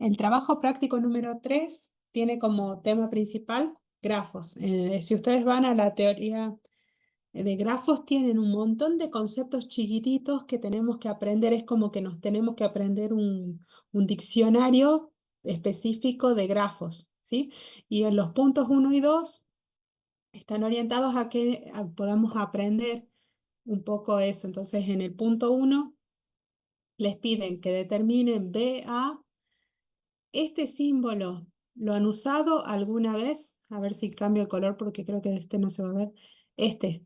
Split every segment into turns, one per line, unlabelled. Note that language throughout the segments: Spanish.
El trabajo práctico número 3 tiene como tema principal grafos. Si ustedes van a la teoría de grafos, tienen un montón de conceptos chiquititos que tenemos que aprender. Es como que nos tenemos que aprender un diccionario específico de grafos, ¿sí? Y en los puntos 1 y 2 están orientados a que podamos aprender un poco eso. Entonces, en el punto 1 les piden que determinen BA. Este símbolo, ¿lo han usado alguna vez? A ver si cambio el color porque creo que este no se va a ver. Este,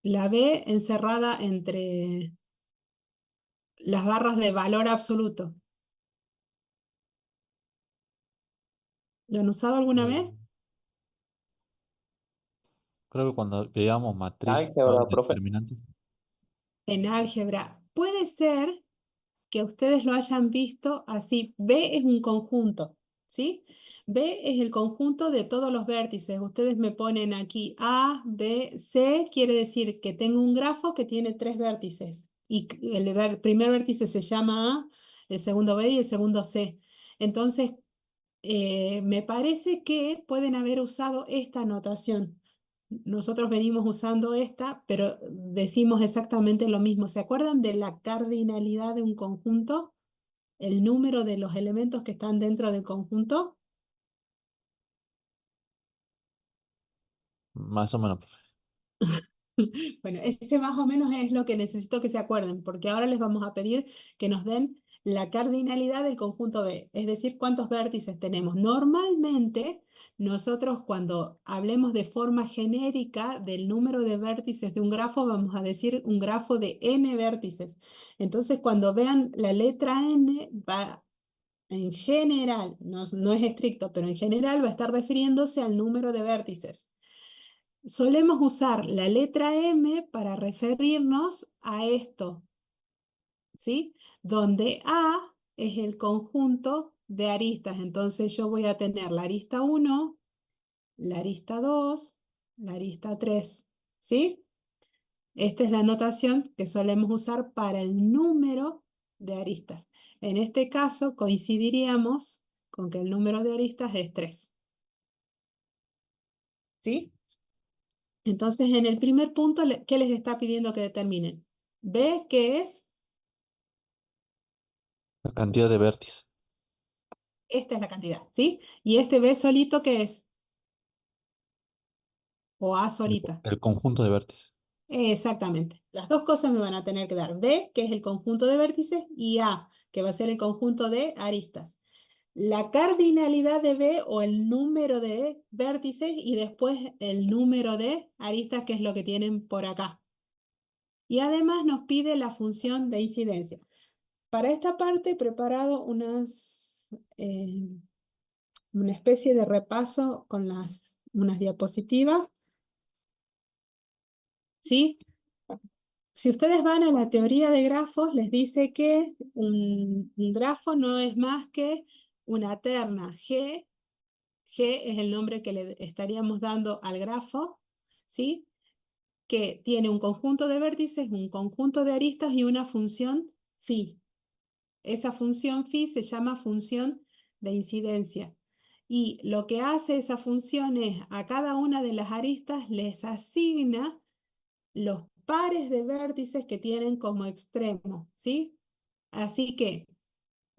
la B encerrada entre las barras de valor absoluto. ¿Lo han usado alguna vez?
Eh, Creo que cuando veíamos matriz
Álgebra, profe.
determinantes.
En álgebra. Puede ser que ustedes lo hayan visto así. B es un conjunto, ¿sí? B es el conjunto de todos los vértices. Ustedes me ponen aquí A, B, C, quiere decir que tengo un grafo que tiene 3 vértices. Y el primer vértice se llama A, el segundo B y el segundo C. Entonces, me parece que pueden haber usado esta notación. Nosotros venimos usando esta, pero decimos exactamente lo mismo. ¿Se acuerdan de la cardinalidad de un conjunto? El número de los elementos que están dentro del conjunto.
Más o menos, profe.
Bueno, este más o menos es lo que necesito que se acuerden, porque ahora les vamos a pedir que nos den la cardinalidad del conjunto B, es decir, cuántos vértices tenemos. Normalmente, nosotros cuando hablemos de forma genérica del número de vértices de un grafo, vamos a decir un grafo de n vértices. Entonces, cuando vean la letra n, va en general, no es estricto, pero en general va a estar refiriéndose al número de vértices. Solemos usar la letra M para referirnos a esto, ¿sí? Donde A es el conjunto de aristas. Entonces yo voy a tener la arista 1, la arista 2, la arista 3, ¿sí? Esta es la notación que solemos usar para el número de aristas. En este caso coincidiríamos con que el número de aristas es 3, ¿sí? Entonces, en el primer punto, ¿qué les está pidiendo que determinen? B, ¿qué es?
La cantidad de vértices.
Esta es la cantidad, ¿sí? Y este B solito, ¿qué es? O A solita.
El conjunto de vértices.
Exactamente. Las dos cosas me van a tener que dar. B, que es el conjunto de vértices, y A, que va a ser el conjunto de aristas. La cardinalidad de B o el número de vértices y después el número de aristas, que es lo que tienen por acá. Y además nos pide la función de incidencia. Para esta parte he preparado una especie de repaso con unas diapositivas, ¿sí? Si ustedes van a la teoría de grafos, les dice que un grafo no es más que una terna G. G es el nombre que le estaríamos dando al grafo, ¿sí? Que tiene un conjunto de vértices, un conjunto de aristas y una función phi. Esa función phi se llama función de incidencia. Y lo que hace esa función es a cada una de las aristas les asigna los pares de vértices que tienen como extremo, ¿sí? Así que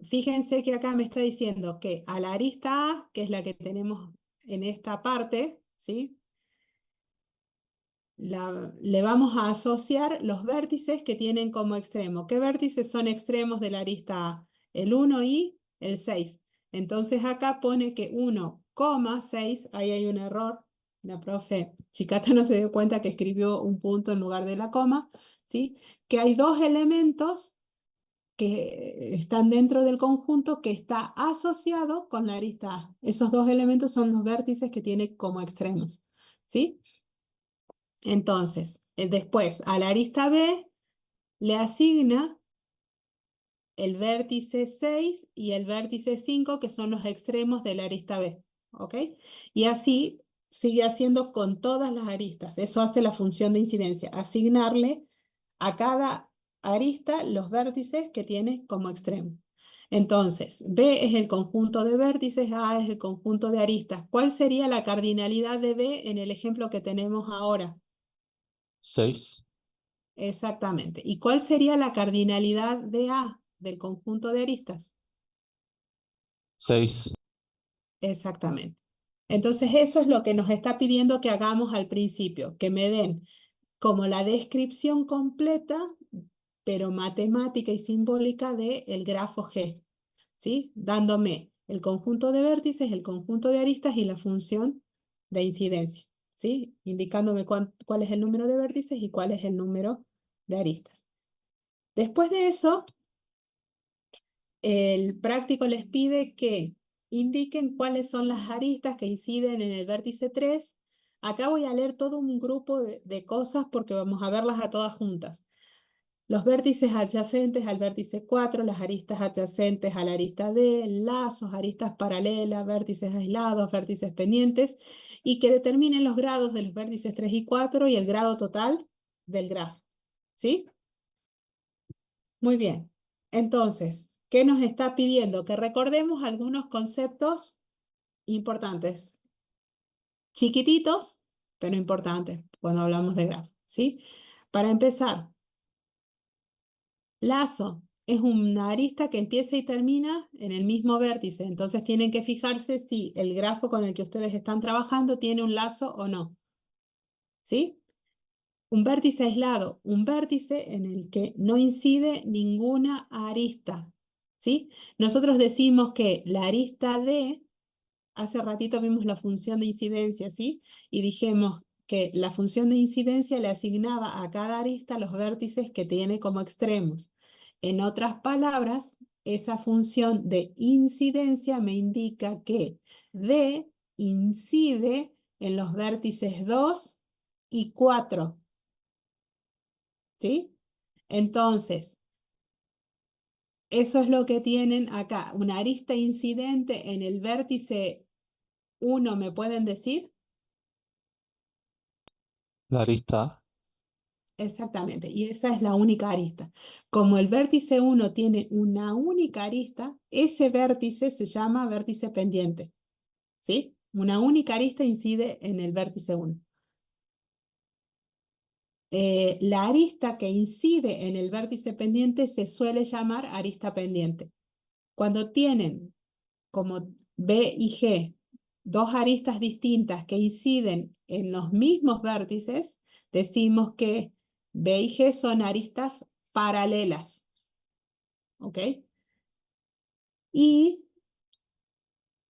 fíjense que acá me está diciendo que a la arista A, que es la que tenemos en esta parte, ¿sí? Le vamos a asociar los vértices que tienen como extremo. ¿Qué vértices son extremos de la arista A? El 1 y el 6. Entonces acá pone que 1,6, ahí hay un error. La profe Chicata no se dio cuenta que escribió un punto en lugar de la coma, ¿sí? Que hay dos elementos que están dentro del conjunto que está asociado con la arista A. Esos dos elementos son los vértices que tiene como extremos, ¿sí? Entonces, después a la arista B le asigna el vértice 6 y el vértice 5, que son los extremos de la arista B, ¿ok? Y así sigue haciendo con todas las aristas. Eso hace la función de incidencia, asignarle a cada arista los vértices que tiene como extremo. Entonces, B es el conjunto de vértices, A es el conjunto de aristas. ¿Cuál sería la cardinalidad de B en el ejemplo que tenemos ahora?
6.
Exactamente. ¿Y cuál sería la cardinalidad de A del conjunto de aristas?
6.
Exactamente. Entonces, eso es lo que nos está pidiendo que hagamos al principio, que me den como la descripción completa, pero matemática y simbólica del grafo G, ¿sí? Dándome el conjunto de vértices, el conjunto de aristas y la función de incidencia, ¿sí? Indicándome cuál es el número de vértices y cuál es el número de aristas. Después de eso, el práctico les pide que indiquen cuáles son las aristas que inciden en el vértice 3. Acá voy a leer todo un grupo de cosas porque vamos a verlas a todas juntas. Los vértices adyacentes al vértice 4, las aristas adyacentes a la arista D, lazos, aristas paralelas, vértices aislados, vértices pendientes, y que determinen los grados de los vértices 3 y 4 y el grado total del grafo. ¿Sí? Muy bien. Entonces, ¿qué nos está pidiendo? Que recordemos algunos conceptos importantes, chiquititos, pero importantes cuando hablamos de grafo. ¿Sí? Para empezar, lazo es una arista que empieza y termina en el mismo vértice. Entonces tienen que fijarse si el grafo con el que ustedes están trabajando tiene un lazo o no. ¿Sí? Un vértice aislado, un vértice en el que no incide ninguna arista. ¿Sí? Nosotros decimos que la arista D, hace ratito vimos la función de incidencia, ¿sí? Y dijimos que la función de incidencia le asignaba a cada arista los vértices que tiene como extremos. En otras palabras, esa función de incidencia me indica que D incide en los vértices 2 y 4, ¿sí? Entonces, eso es lo que tienen acá. Una arista incidente en el vértice 1, ¿me pueden decir?
La arista A.
Exactamente, y esa es la única arista. Como el vértice 1 tiene una única arista, ese vértice se llama vértice pendiente, ¿sí? Una única arista incide en el vértice 1. La arista que incide en el vértice pendiente se suele llamar arista pendiente. Cuando tienen como B y G dos aristas distintas que inciden en los mismos vértices, decimos que B y G son aristas paralelas. ¿Ok? Y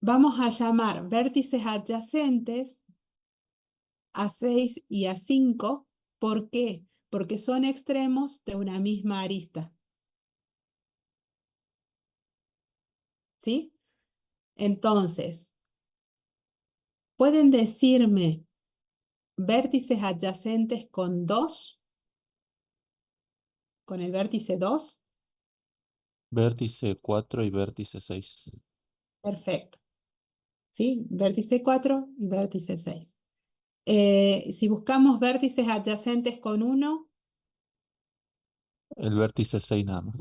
vamos a llamar vértices adyacentes a 6 y a 5. ¿Por qué? Porque son extremos de una misma arista. ¿Sí? Entonces, ¿pueden decirme vértices adyacentes con 2? ¿Con el vértice 2?
Vértice 4 y vértice 6.
Perfecto. ¿Sí? Vértice 4 y vértice 6. Si buscamos vértices adyacentes con 1,
El vértice 6 nada más.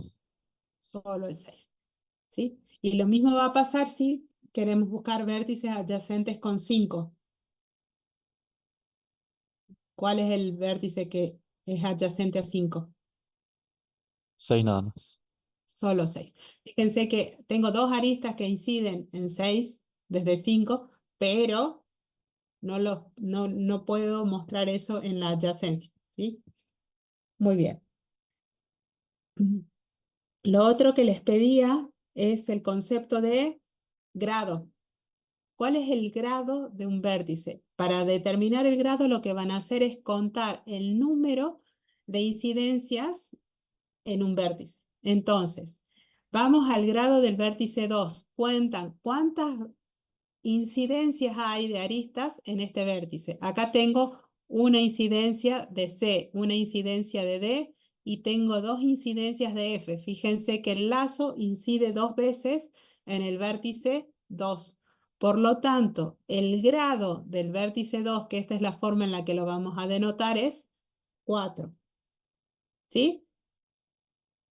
solo el 6. ¿Sí? Y lo mismo va a pasar si queremos buscar vértices adyacentes con 5. ¿Cuál es el vértice que es adyacente a 5?
6 nada más.
Solo 6. Fíjense que tengo dos aristas que inciden en 6 desde 5, pero no puedo mostrar eso en la adyacencia. ¿Sí? Muy bien. Lo otro que les pedía es el concepto de grado. ¿Cuál es el grado de un vértice? Para determinar el grado, lo que van a hacer es contar el número de incidencias en un vértice. Entonces, vamos al grado del vértice 2. Cuentan cuántas incidencias hay de aristas en este vértice. Acá tengo una incidencia de C, una incidencia de D y tengo dos incidencias de F. Fíjense que el lazo incide 2 veces en el vértice 2. Por lo tanto, el grado del vértice 2, que esta es la forma en la que lo vamos a denotar, es 4. ¿Sí?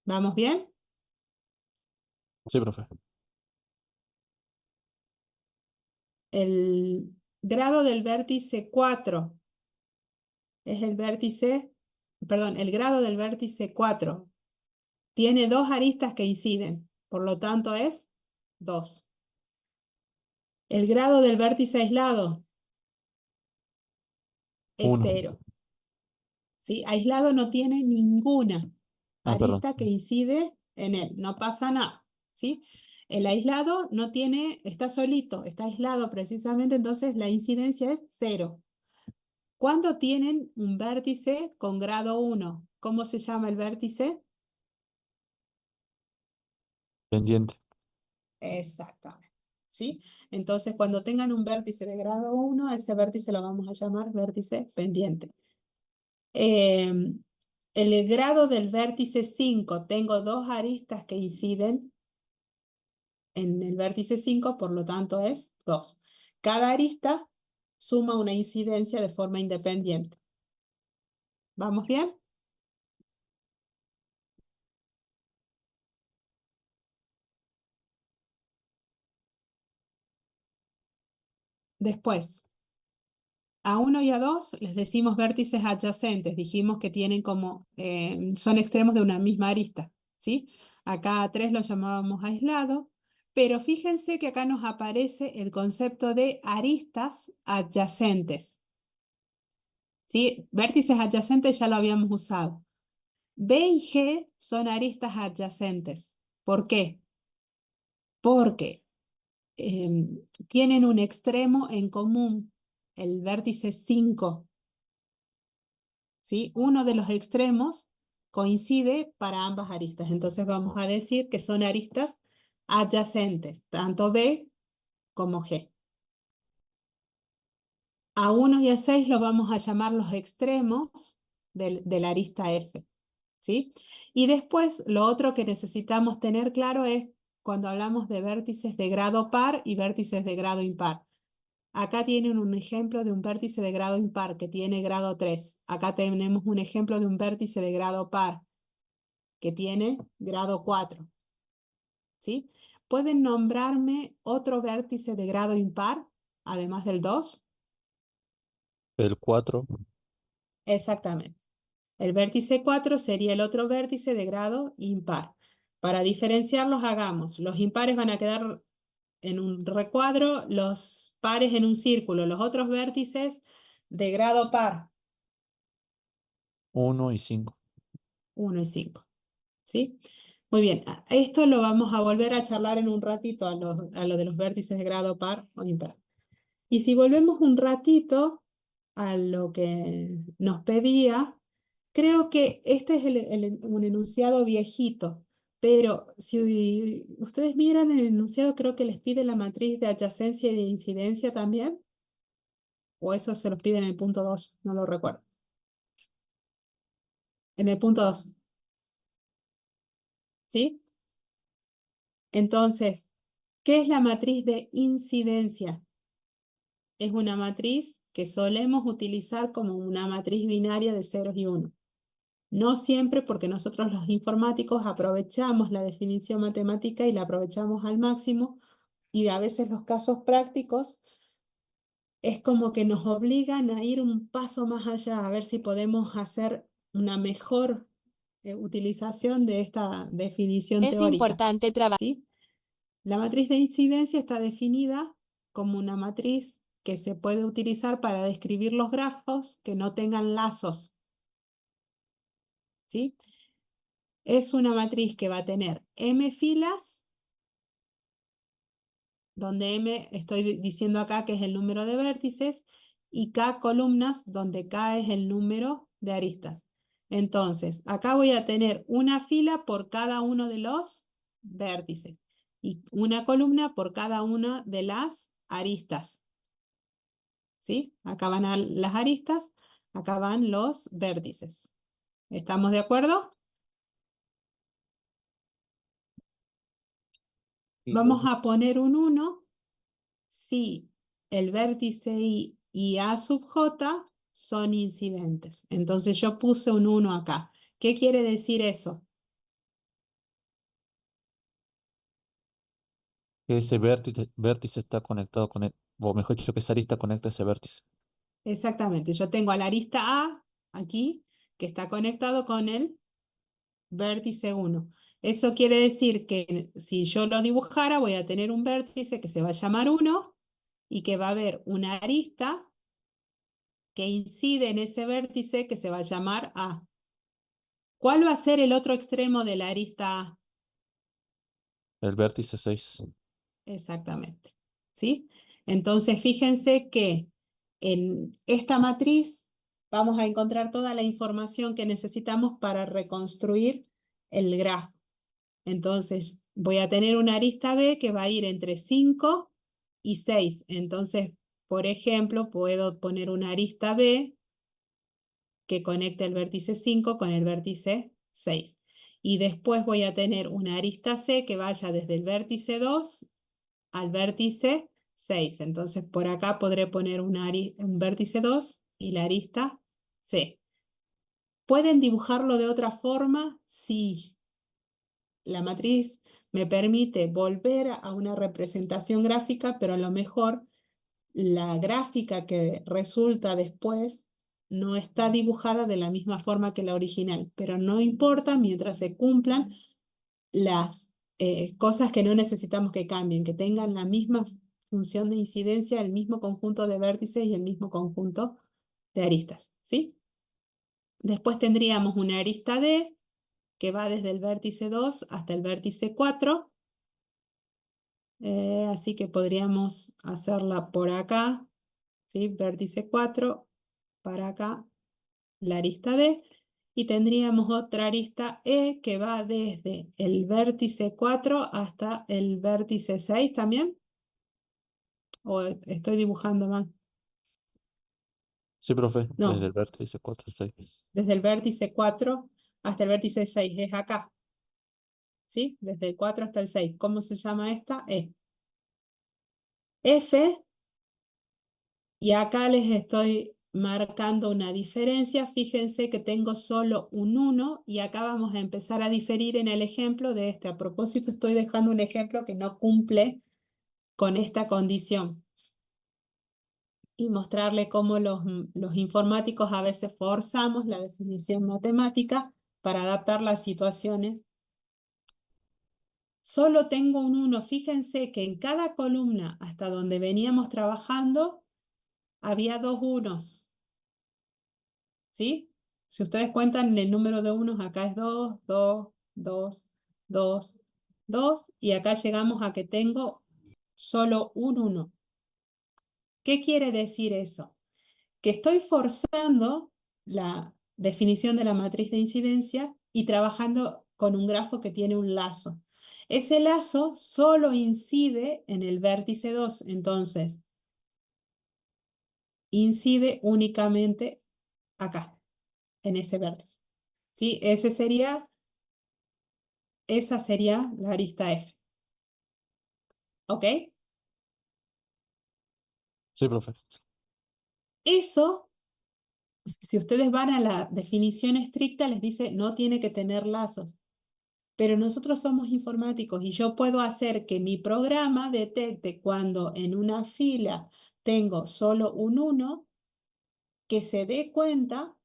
¿Vamos bien?
Sí, profe.
El grado del vértice 4 es el vértice, perdón, el grado del vértice 4 tiene dos aristas que inciden, por lo tanto es 2. El grado del vértice aislado es
1.
0. ¿Sí? Aislado no tiene ninguna
Ah, perdón.
arista que incide en él, no pasa nada, ¿sí? El aislado no tiene, está solito, está aislado precisamente, entonces la incidencia es 0. ¿Cuándo tienen un vértice con grado 1? ¿Cómo se llama el vértice?
Pendiente.
Exactamente. ¿Sí? Entonces, cuando tengan un vértice de grado 1, ese vértice lo vamos a llamar vértice pendiente. Em, el grado del vértice 5, tengo dos aristas que inciden en el vértice 5, por lo tanto es 2. Cada arista suma una incidencia de forma independiente. ¿Vamos bien? Después, a 1 y a 2 les decimos vértices adyacentes. Dijimos que tienen como, son extremos de una misma arista, ¿sí? Acá a 3 lo llamábamos aislado, pero fíjense que acá nos aparece el concepto de aristas adyacentes, ¿sí? Vértices adyacentes ya lo habíamos usado. B y G son aristas adyacentes. ¿Por qué? Porque tienen un extremo en común, el vértice 5. ¿Sí? Uno de los extremos coincide para ambas aristas. Entonces vamos a decir que son aristas adyacentes, tanto B como G. A 1 y a 6 lo vamos a llamar los extremos de la arista F. ¿Sí? Y después lo otro que necesitamos tener claro es cuando hablamos de vértices de grado par y vértices de grado impar. Acá tienen un ejemplo de un vértice de grado impar que tiene grado 3. Acá tenemos un ejemplo de un vértice de grado par que tiene grado 4. ¿Sí? ¿Pueden nombrarme otro vértice de grado impar, además del 2?
El 4.
Exactamente. El vértice 4 sería el otro vértice de grado impar. Para diferenciarlos, hagamos. Los impares van a quedar en un recuadro, los pares en un círculo, los otros vértices de grado par,
1 y 5.
1 y 5. ¿Sí? Muy bien, esto lo vamos a volver a charlar en un ratito a lo de los vértices de grado par o impar. Y si volvemos un ratito a lo que nos pedía, creo que este es un enunciado viejito, pero si ustedes miran el enunciado, creo que les pide la matriz de adyacencia y de incidencia también, o eso se los pide en el punto 2, no lo recuerdo. En el punto 2, ¿sí? Entonces, ¿qué es la matriz de incidencia? Es una matriz que solemos utilizar como una matriz binaria de ceros y uno. No siempre, porque nosotros los informáticos aprovechamos la definición matemática y la aprovechamos al máximo, y a veces los casos prácticos es como que nos obligan a ir un paso más allá, a ver si podemos hacer una mejor utilización de esta definición
Es
teórica,
importante trabajar.
¿sí? La matriz de incidencia está definida como una matriz que se puede utilizar para describir los grafos que no tengan lazos, ¿sí? Es una matriz que va a tener m filas, donde m estoy diciendo acá que es el número de vértices, y k columnas, donde k es el número de aristas. Entonces, acá voy a tener una fila por cada uno de los vértices y una columna por cada una de las aristas. ¿Sí? Acá van las aristas, acá van los vértices. ¿Estamos de acuerdo? Vamos a poner un 1 si el vértice y A sub J son incidentes. Entonces yo puse un 1 acá. ¿Qué quiere decir eso?
Que ese vértice está conectado con o mejor dicho, que esa arista conecta ese vértice.
Exactamente, yo tengo a la arista A aquí, que está conectado con el vértice 1. Eso quiere decir que si yo lo dibujara, voy a tener un vértice que se va a llamar 1 y que va a haber una arista que incide en ese vértice que se va a llamar A. ¿Cuál va a ser el otro extremo de la arista A?
El vértice 6.
Exactamente. ¿Sí? Entonces, fíjense que en esta matriz vamos a encontrar toda la información que necesitamos para reconstruir el grafo. Entonces, voy a tener una arista B que va a ir entre 5 y 6. Entonces, por ejemplo, puedo poner una arista B que conecte el vértice 5 con el vértice 6. Y después voy a tener una arista C que vaya desde el vértice 2 al vértice 6. Entonces, por acá podré poner un vértice 2 y la arista C. ¿Pueden dibujarlo de otra forma? Sí. La matriz me permite volver a una representación gráfica, pero a lo mejor la gráfica que resulta después no está dibujada de la misma forma que la original, pero no importa mientras se cumplan las cosas que no necesitamos que cambien, que tengan la misma función de incidencia, el mismo conjunto de vértices y el mismo conjunto de aristas, ¿sí? Después tendríamos una arista D que va desde el vértice 2 hasta el vértice 4, así que podríamos hacerla por acá, ¿sí? Vértice 4, para acá, la arista D, y tendríamos otra arista E que va desde el vértice 4 hasta el vértice 6 también, o estoy dibujando mal.
Sí, profe, desde
No,
el vértice 4 6.
desde el vértice 4 hasta el vértice 6 es acá, ¿sí? Desde el 4 hasta el 6. ¿Cómo se llama esta? E. F, y acá les estoy marcando una diferencia. Fíjense que tengo solo un 1 y acá vamos a empezar a diferir en el ejemplo de este. A propósito, estoy dejando un ejemplo que no cumple con esta condición y mostrarle cómo los informáticos a veces forzamos la definición matemática para adaptar las situaciones. Solo tengo un 1. Fíjense que en cada columna hasta donde veníamos trabajando había dos unos. ¿Sí? Si ustedes cuentan el número de unos, acá es 2, 2, 2, 2, 2, y acá llegamos a que tengo solo un 1. ¿Qué quiere decir eso? Que estoy forzando la definición de la matriz de incidencia y trabajando con un grafo que tiene un lazo. Ese lazo solo incide en el vértice 2, entonces incide únicamente acá, en ese vértice. ¿Sí? Esa sería la arista F. ¿Ok?
Sí, profe.
Eso, si ustedes van a la definición estricta, les dice no tiene que tener lazos. Pero nosotros somos informáticos y yo puedo hacer que mi programa detecte cuando en una fila tengo solo un 1, que se dé cuenta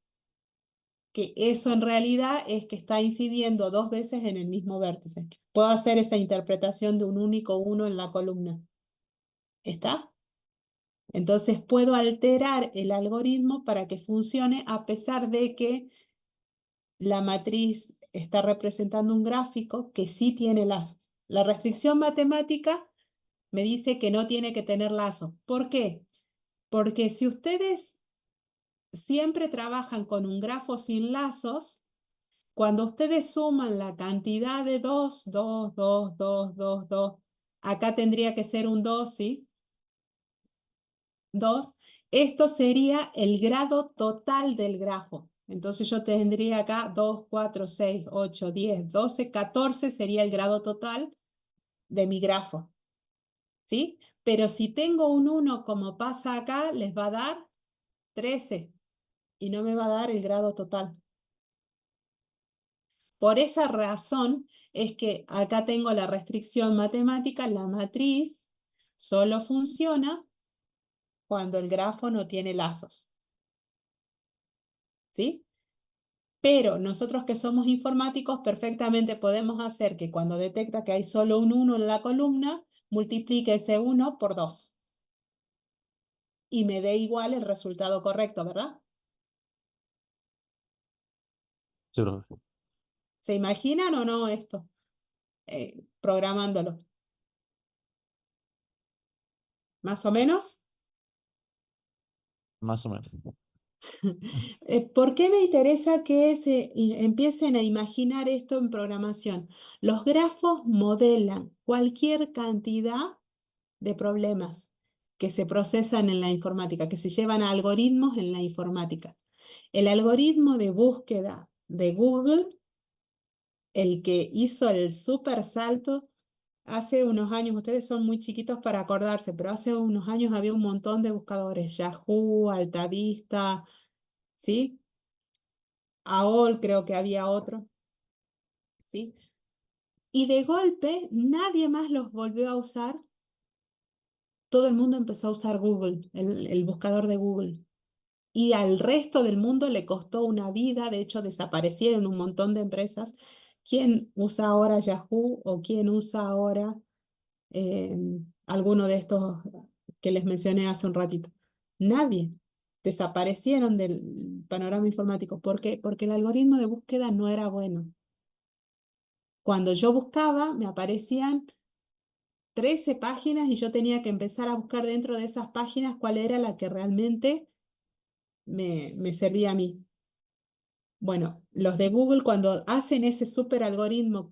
que eso en realidad es que está incidiendo dos veces en el mismo vértice. Puedo hacer esa interpretación de un único 1 en la columna. ¿Está? Entonces puedo alterar el algoritmo para que funcione a pesar de que la matriz está representando un gráfico que sí tiene lazos. La restricción matemática me dice que no tiene que tener lazos. ¿Por qué? Porque si ustedes siempre trabajan con un grafo sin lazos, cuando ustedes suman la cantidad de 2, 2, 2, 2, 2, 2, acá tendría que ser un 2, ¿sí? 2, esto sería el grado total del grafo. Entonces yo tendría acá 2, 4, 6, 8, 10, 12, 14 sería el grado total de mi grafo, ¿sí? Pero si tengo un 1 como pasa acá, les va a dar 13 y no me va a dar el grado total. Por esa razón es que acá tengo la restricción matemática, la matriz solo funciona cuando el grafo no tiene lazos, ¿sí? Pero nosotros que somos informáticos perfectamente podemos hacer que cuando detecta que hay solo un 1 en la columna, multiplique ese 1 por 2 y me dé igual el resultado correcto, ¿verdad?
Sí, profe.
¿Se imaginan o no esto? Programándolo. ¿Más o menos?
Más o menos.
¿Por qué me interesa que empiecen a imaginar esto en programación? Los grafos modelan cualquier cantidad de problemas que se procesan en la informática, que se llevan a algoritmos en la informática. El algoritmo de búsqueda de Google, el que hizo el super salto hace unos años, ustedes son muy chiquitos para acordarse, pero hace unos años había un montón de buscadores, Yahoo, Altavista, ¿sí? AOL creo que había otro, ¿sí? Y de golpe nadie más los volvió a usar, todo el mundo empezó a usar Google, el buscador de Google. Y al resto del mundo le costó una vida, de hecho desaparecieron un montón de empresas. ¿Quién usa ahora Yahoo o quién usa ahora eh, alguno de estos que les mencioné hace un ratito? Nadie. Desaparecieron del panorama informático. ¿Por qué? Porque el algoritmo de búsqueda no era bueno. Cuando yo buscaba, me aparecían 13 páginas y yo tenía que empezar a buscar dentro de esas páginas cuál era la que realmente me servía a mí. Bueno, los de Google cuando hacen ese súper algoritmo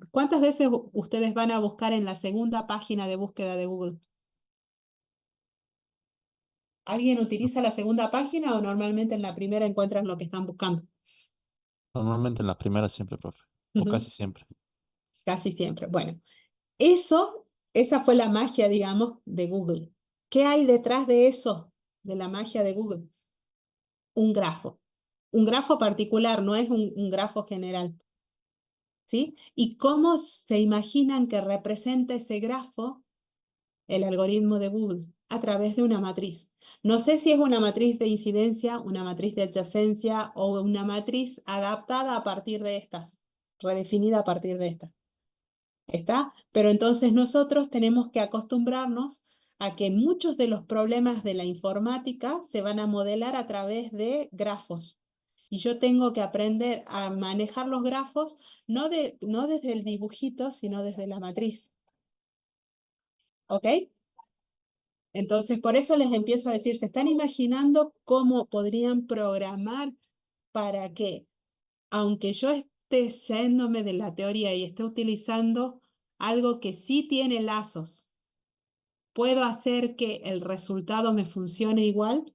¿cuántas veces ustedes van a buscar en la segunda página de búsqueda de Google? ¿Alguien utiliza la segunda página o normalmente en la primera encuentran lo que están buscando?
Normalmente en las primeras siempre, profe. O
Ujú.
casi siempre.
Casi siempre. Bueno, esa fue la magia, digamos, de Google. ¿Qué hay detrás de eso, de la magia de Google? Un grafo. Un grafo particular, no es un grafo general. ¿Sí? ¿Y cómo se imaginan que representa ese grafo el algoritmo de Google? A través de una matriz. No sé si es una matriz de incidencia, una matriz de adyacencia o una matriz adaptada a partir de estas, redefinida a partir de estas. ¿Está? Pero entonces nosotros tenemos que acostumbrarnos a que muchos de los problemas de la informática se van a modelar a través de grafos. Y yo tengo que aprender a manejar los grafos no desde el dibujito, sino desde la matriz. ¿Ok? Entonces, por eso les empiezo a decir, ¿se están imaginando cómo podrían programar para que, aunque yo esté yéndome de la teoría y esté utilizando algo que sí tiene lazos, puedo hacer que el resultado me funcione igual?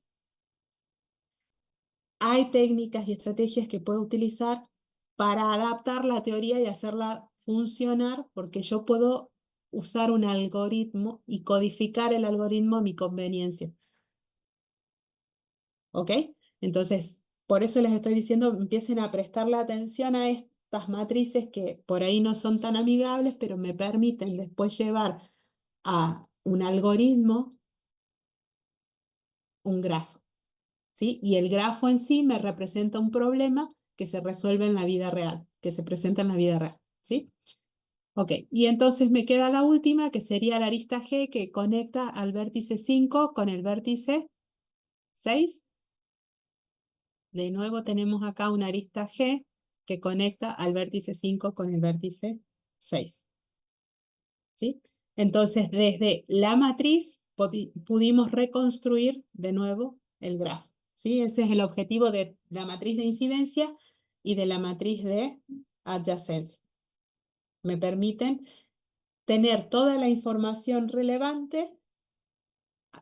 Hay técnicas y estrategias que puedo utilizar para adaptar la teoría y hacerla funcionar, porque yo puedo usar un algoritmo y codificar el algoritmo a mi conveniencia. ¿Ok? Entonces, por eso les estoy diciendo, empiecen a prestarle atención a estas matrices que por ahí no son tan amigables, pero me permiten después llevar a un algoritmo, un grafo. ¿Sí? Y el grafo en sí me representa un problema que se resuelve en la vida real, que se presenta en la vida real, ¿sí? Ok, y entonces me queda la última, que sería la arista G, que conecta al vértice 5 con el vértice 6. De nuevo tenemos acá una arista G que conecta al vértice 5 con el vértice 6, ¿sí? Entonces, desde la matriz pudimos reconstruir de nuevo el grafo, ¿sí? Ese es el objetivo de la matriz de incidencia y de la matriz de adyacencia. Me permiten tener toda la información relevante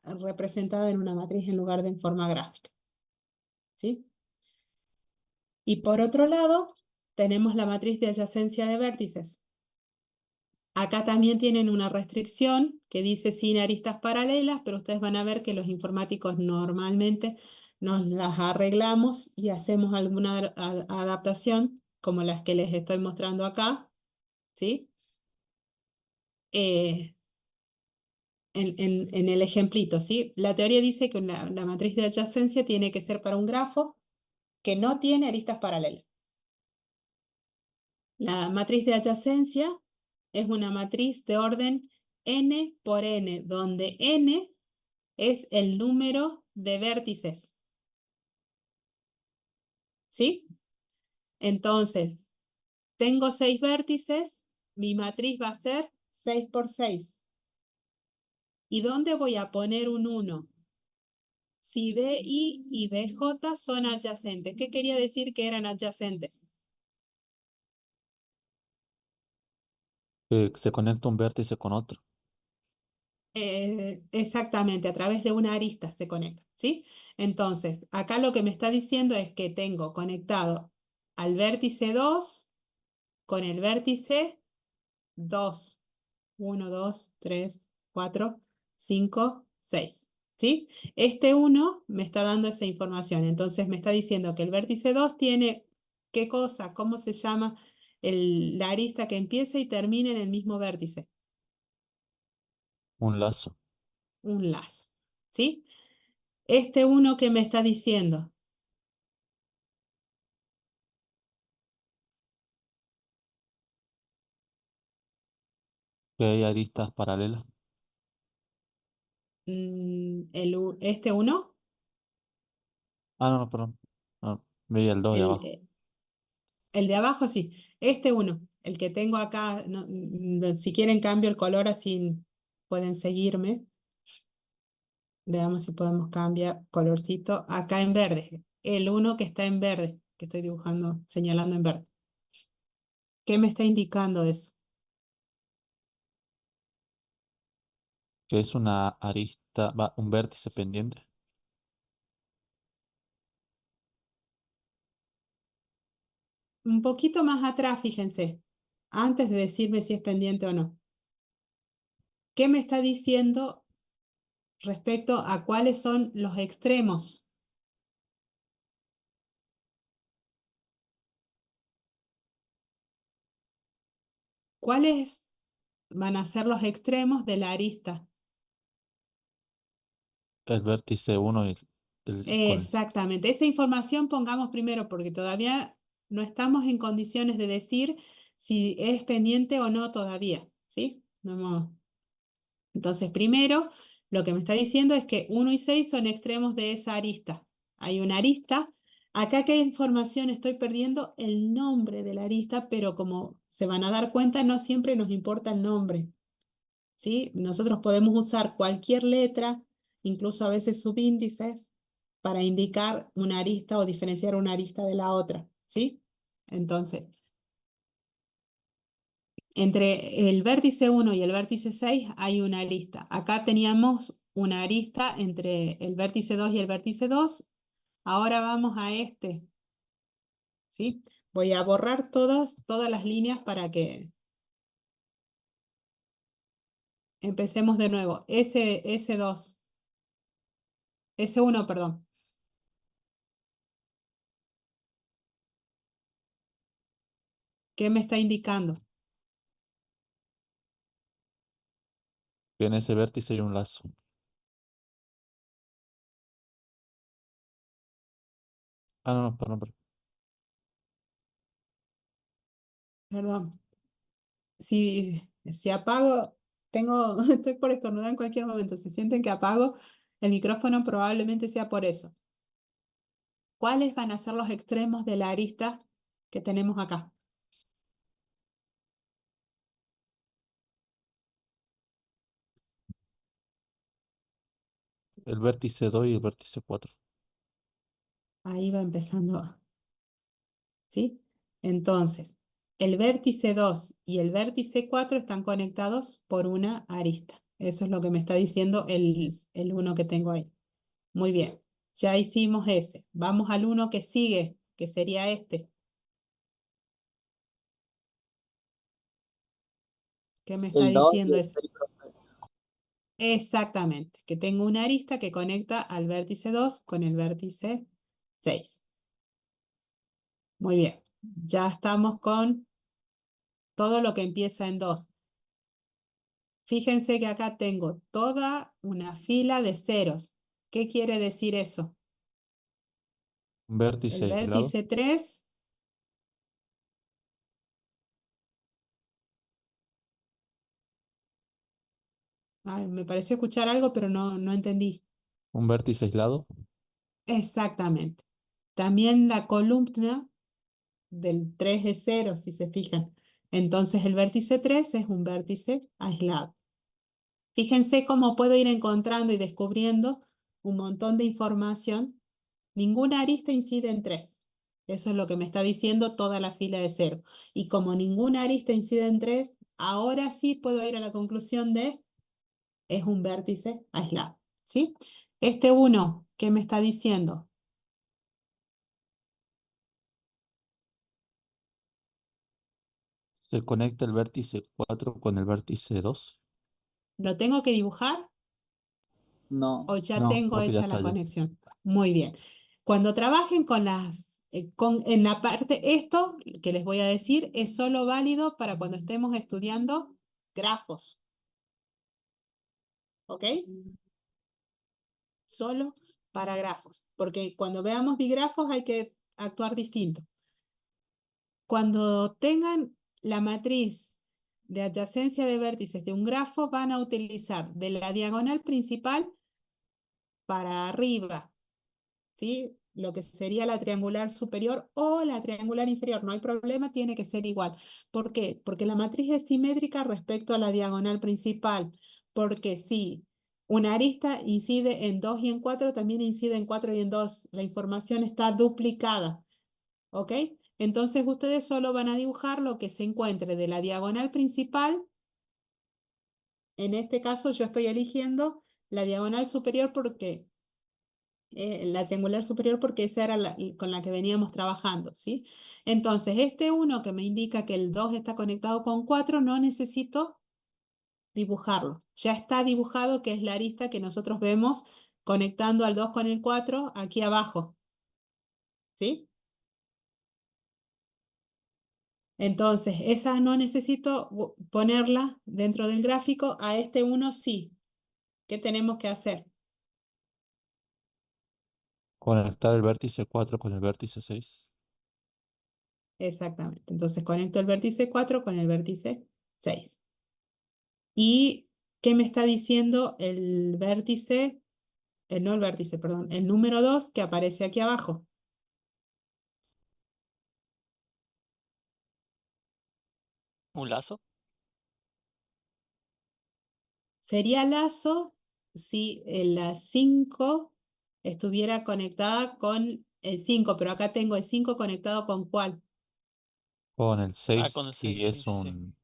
representada en una matriz en lugar de en forma gráfica, ¿sí? Y por otro lado, tenemos la matriz de adyacencia de vértices. Acá también tienen una restricción que dice sin aristas paralelas, pero ustedes van a ver que los informáticos normalmente nos las arreglamos y hacemos alguna adaptación como las que les estoy mostrando acá, ¿sí? Eh, en el ejemplito, ¿sí? La teoría dice que la matriz de adyacencia tiene que ser para un grafo que no tiene aristas paralelas. La matriz de adyacencia es una matriz de orden n por n, donde n es el número de vértices, ¿sí? Entonces, tengo 6 vértices, mi matriz va a ser 6 por 6. ¿Y dónde voy a poner un 1? Si BI y BJ son adyacentes. ¿Qué quería decir que eran adyacentes?
Se conecta un vértice con otro.
Exactamente, a través de una arista se conecta, ¿sí? Entonces, acá lo que me está diciendo es que tengo conectado al vértice 2 con el vértice 2. 1, 2, 3, 4, 5, 6. ¿Sí? Este 1 me está dando esa información. Entonces me está diciendo que el vértice 2 tiene qué cosa, cómo se llama la arista que empieza y termina en el mismo vértice.
Un lazo.
Un lazo. ¿Sí? Este 1 que me está diciendo,
Que hay aristas paralelas.
este 1,
Ah, no, no, perdón. No, veía el 2 de
el,
abajo.
eh, el de abajo sí. Este 1, el que tengo acá, si quieren cambio el color así pueden seguirme. Veamos si podemos cambiar colorcito acá en verde. El uno que está en verde, que estoy dibujando, señalando en verde. ¿Qué me está indicando eso?
Que es una arista, va, un vértice pendiente.
Un poquito más atrás, fíjense, antes de decirme si es pendiente o no. ¿Qué me está diciendo respecto a cuáles son los extremos? ¿Cuáles van a ser los extremos de la arista?
El vértice uno y con el...
Exactamente. Esa información pongamos primero porque todavía no estamos en condiciones de decir si es pendiente o no todavía, ¿sí? Entonces, primero, lo que me está diciendo es que 1 y 6 son extremos de esa arista. Hay una arista. Acá, ¿qué información estoy perdiendo? El nombre de la arista, pero como se van a dar cuenta, no siempre nos importa el nombre. ¿Sí? Nosotros podemos usar cualquier letra, incluso a veces subíndices, para indicar una arista o diferenciar una arista de la otra, ¿sí? Entonces, entre el vértice 1 y el vértice 6 hay una arista. Acá teníamos una arista entre el vértice 2 y el vértice 2. Ahora vamos a este, ¿sí? Voy a borrar todas las líneas para que empecemos de nuevo. S2, S1, perdón. ¿Qué me está indicando?
Que en ese vértice hay un lazo. Ah, no, no, perdón, perdón.
Perdón. Si apago, estoy por estornudar en cualquier momento. Si sienten que apago el micrófono, probablemente sea por eso. ¿Cuáles van a ser los extremos de la arista que tenemos acá?
El vértice 2 y el vértice 4.
Ahí va empezando, ¿sí? Entonces, el vértice 2 y el vértice 4 están conectados por una arista. Eso es lo que me está diciendo el uno que tengo ahí. Muy bien, ya hicimos ese. Vamos al uno que sigue, que sería este. ¿Qué me está
El 2 y
diciendo
el
ese?
6.
Exactamente, que tengo una arista que conecta al vértice 2 con el vértice 6. Muy bien. Ya estamos con todo lo que empieza en 2. Fíjense que acá tengo toda una fila de ceros. ¿Qué quiere decir eso?
Un
El
vértice aislado.
vértice 3, me pareció escuchar algo, pero no entendí.
Un vértice aislado.
Exactamente. También la columna del 3 es 0, si se fijan. Entonces el vértice 3 es un vértice aislado. Fíjense cómo puedo ir encontrando y descubriendo un montón de información. Ninguna arista incide en 3. Eso es lo que me está diciendo toda la fila de 0. Y como ninguna arista incide en 3, ahora sí puedo ir a la conclusión de es un vértice aislado. ¿Sí? Este 1, ¿qué me está diciendo?
Se conecta el vértice 4 con el vértice 2.
¿Lo tengo que dibujar
No,
o ya
No,
tengo
porque ya
hecha
está
la
allá.
conexión? Muy bien. Cuando trabajen con en la parte, esto que les voy a decir es solo válido para cuando estemos estudiando grafos, ¿ok? Solo para grafos, porque cuando veamos digrafos hay que actuar distinto. Cuando tengan la matriz de adyacencia de vértices de un grafo, van a utilizar de la diagonal principal para arriba, ¿sí? Lo que sería la triangular superior o la triangular inferior. No hay problema, tiene que ser igual. ¿Por qué? Porque la matriz es simétrica respecto a la diagonal principal. Porque si una arista incide en 2 y en 4, también incide en 4 y en 2. La información está duplicada. ¿Ok? Entonces ustedes solo van a dibujar lo que se encuentre de la diagonal principal. En este caso yo estoy eligiendo la diagonal superior porque la triangular superior porque esa era con la que veníamos trabajando, ¿sí? Entonces, este uno que me indica que el 2 está conectado con 4 no necesito dibujarlo. Ya está dibujado, que es la arista que nosotros vemos conectando al 2 con el 4 aquí abajo, ¿sí? Entonces, esa no necesito ponerla dentro del gráfico, a este uno sí. ¿Qué tenemos que hacer?
Conectar el vértice 4 con el vértice 6.
Exactamente. Entonces, conecto el vértice 4 con el vértice 6. ¿Y qué me está diciendo el vértice? No el vértice, perdón, el número 2 que aparece aquí abajo.
un lazo.
Sería lazo si la 5 estuviera conectada con el 5, pero acá tengo el 5 conectado con ¿cuál?
Con el
Ah, con el
6
6, sí, sí, sí.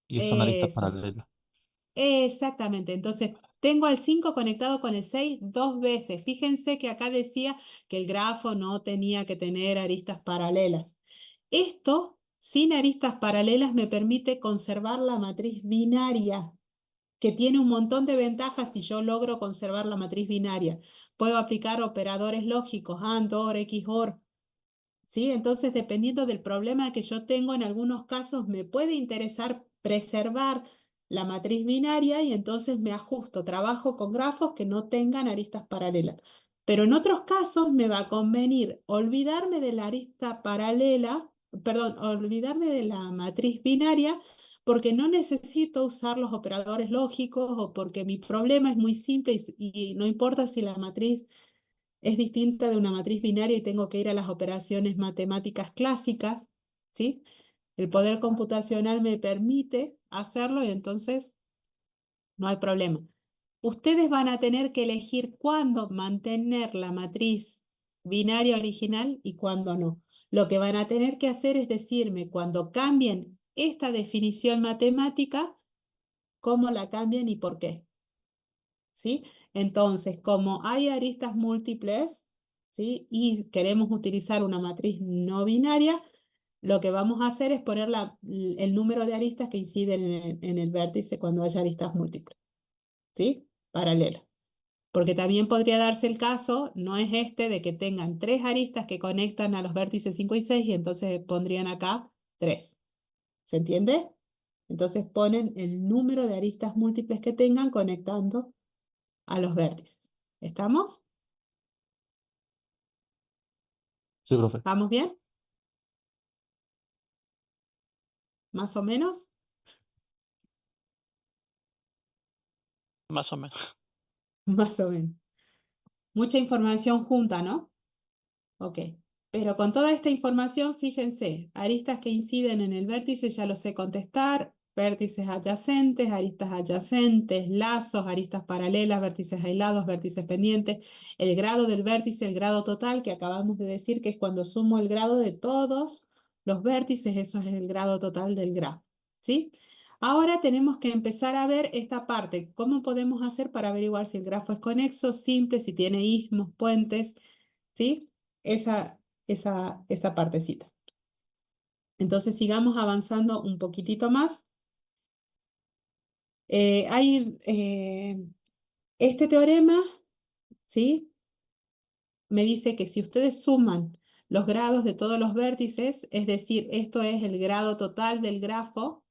y es una arista
Eso,
paralela.
exactamente. Entonces, tengo al 5 conectado con el 6 dos veces. Fíjense que acá decía que el grafo no tenía que tener aristas paralelas. Esto, sin aristas paralelas, me permite conservar la matriz binaria, que tiene un montón de ventajas si yo logro conservar la matriz binaria. Puedo aplicar operadores lógicos, AND, OR, XOR, ¿sí? Entonces, dependiendo del problema que yo tengo, en algunos casos me puede interesar preservar la matriz binaria y entonces me ajusto, trabajo con grafos que no tengan aristas paralelas. Pero en otros casos me va a convenir olvidarme de la arista paralela, perdón, olvidarme de la matriz binaria porque no necesito usar los operadores lógicos o porque mi problema es muy simple y no importa si la matriz es distinta de una matriz binaria y tengo que ir a las operaciones matemáticas clásicas, ¿sí? El poder computacional me permite hacerlo y entonces no hay problema. Ustedes van a tener que elegir cuándo mantener la matriz binaria original y cuándo no. Lo que van a tener que hacer es decirme cuando cambien esta definición matemática, cómo la cambian y por qué. ¿Sí? Entonces, como hay aristas múltiples, ¿sí? Y queremos utilizar una matriz no binaria, lo que vamos a hacer es poner el número de aristas que inciden en el vértice cuando haya aristas múltiples, ¿sí? Paralelas. Porque también podría darse el caso, no es este, de que tengan 3 aristas que conectan a los vértices 5 y 6 y entonces pondrían acá 3. ¿Se entiende? Entonces ponen el número de aristas múltiples que tengan conectando a los vértices. ¿Estamos?
Sí, profe.
¿Vamos bien? ¿Más o menos?
Más o menos.
Más o menos. Mucha información junta, ¿no? Ok. Pero con toda esta información, fíjense, aristas que inciden en el vértice ya lo sé contestar, vértices adyacentes, lazos, aristas paralelas, vértices aislados, vértices pendientes, el grado del vértice, el grado total, que acabamos de decir que es cuando sumo el grado de todos los vértices, eso es el grado total del grafo, ¿sí? Ahora tenemos que empezar a ver esta parte, cómo podemos hacer para averiguar si el grafo es conexo, simple, si tiene ismos, puentes, ¿sí? Esa partecita. Entonces sigamos avanzando un poquitito más. Hay este teorema, ¿sí? Me dice que si ustedes suman los grados de todos los vértices, es decir, esto es el grado total del grafo,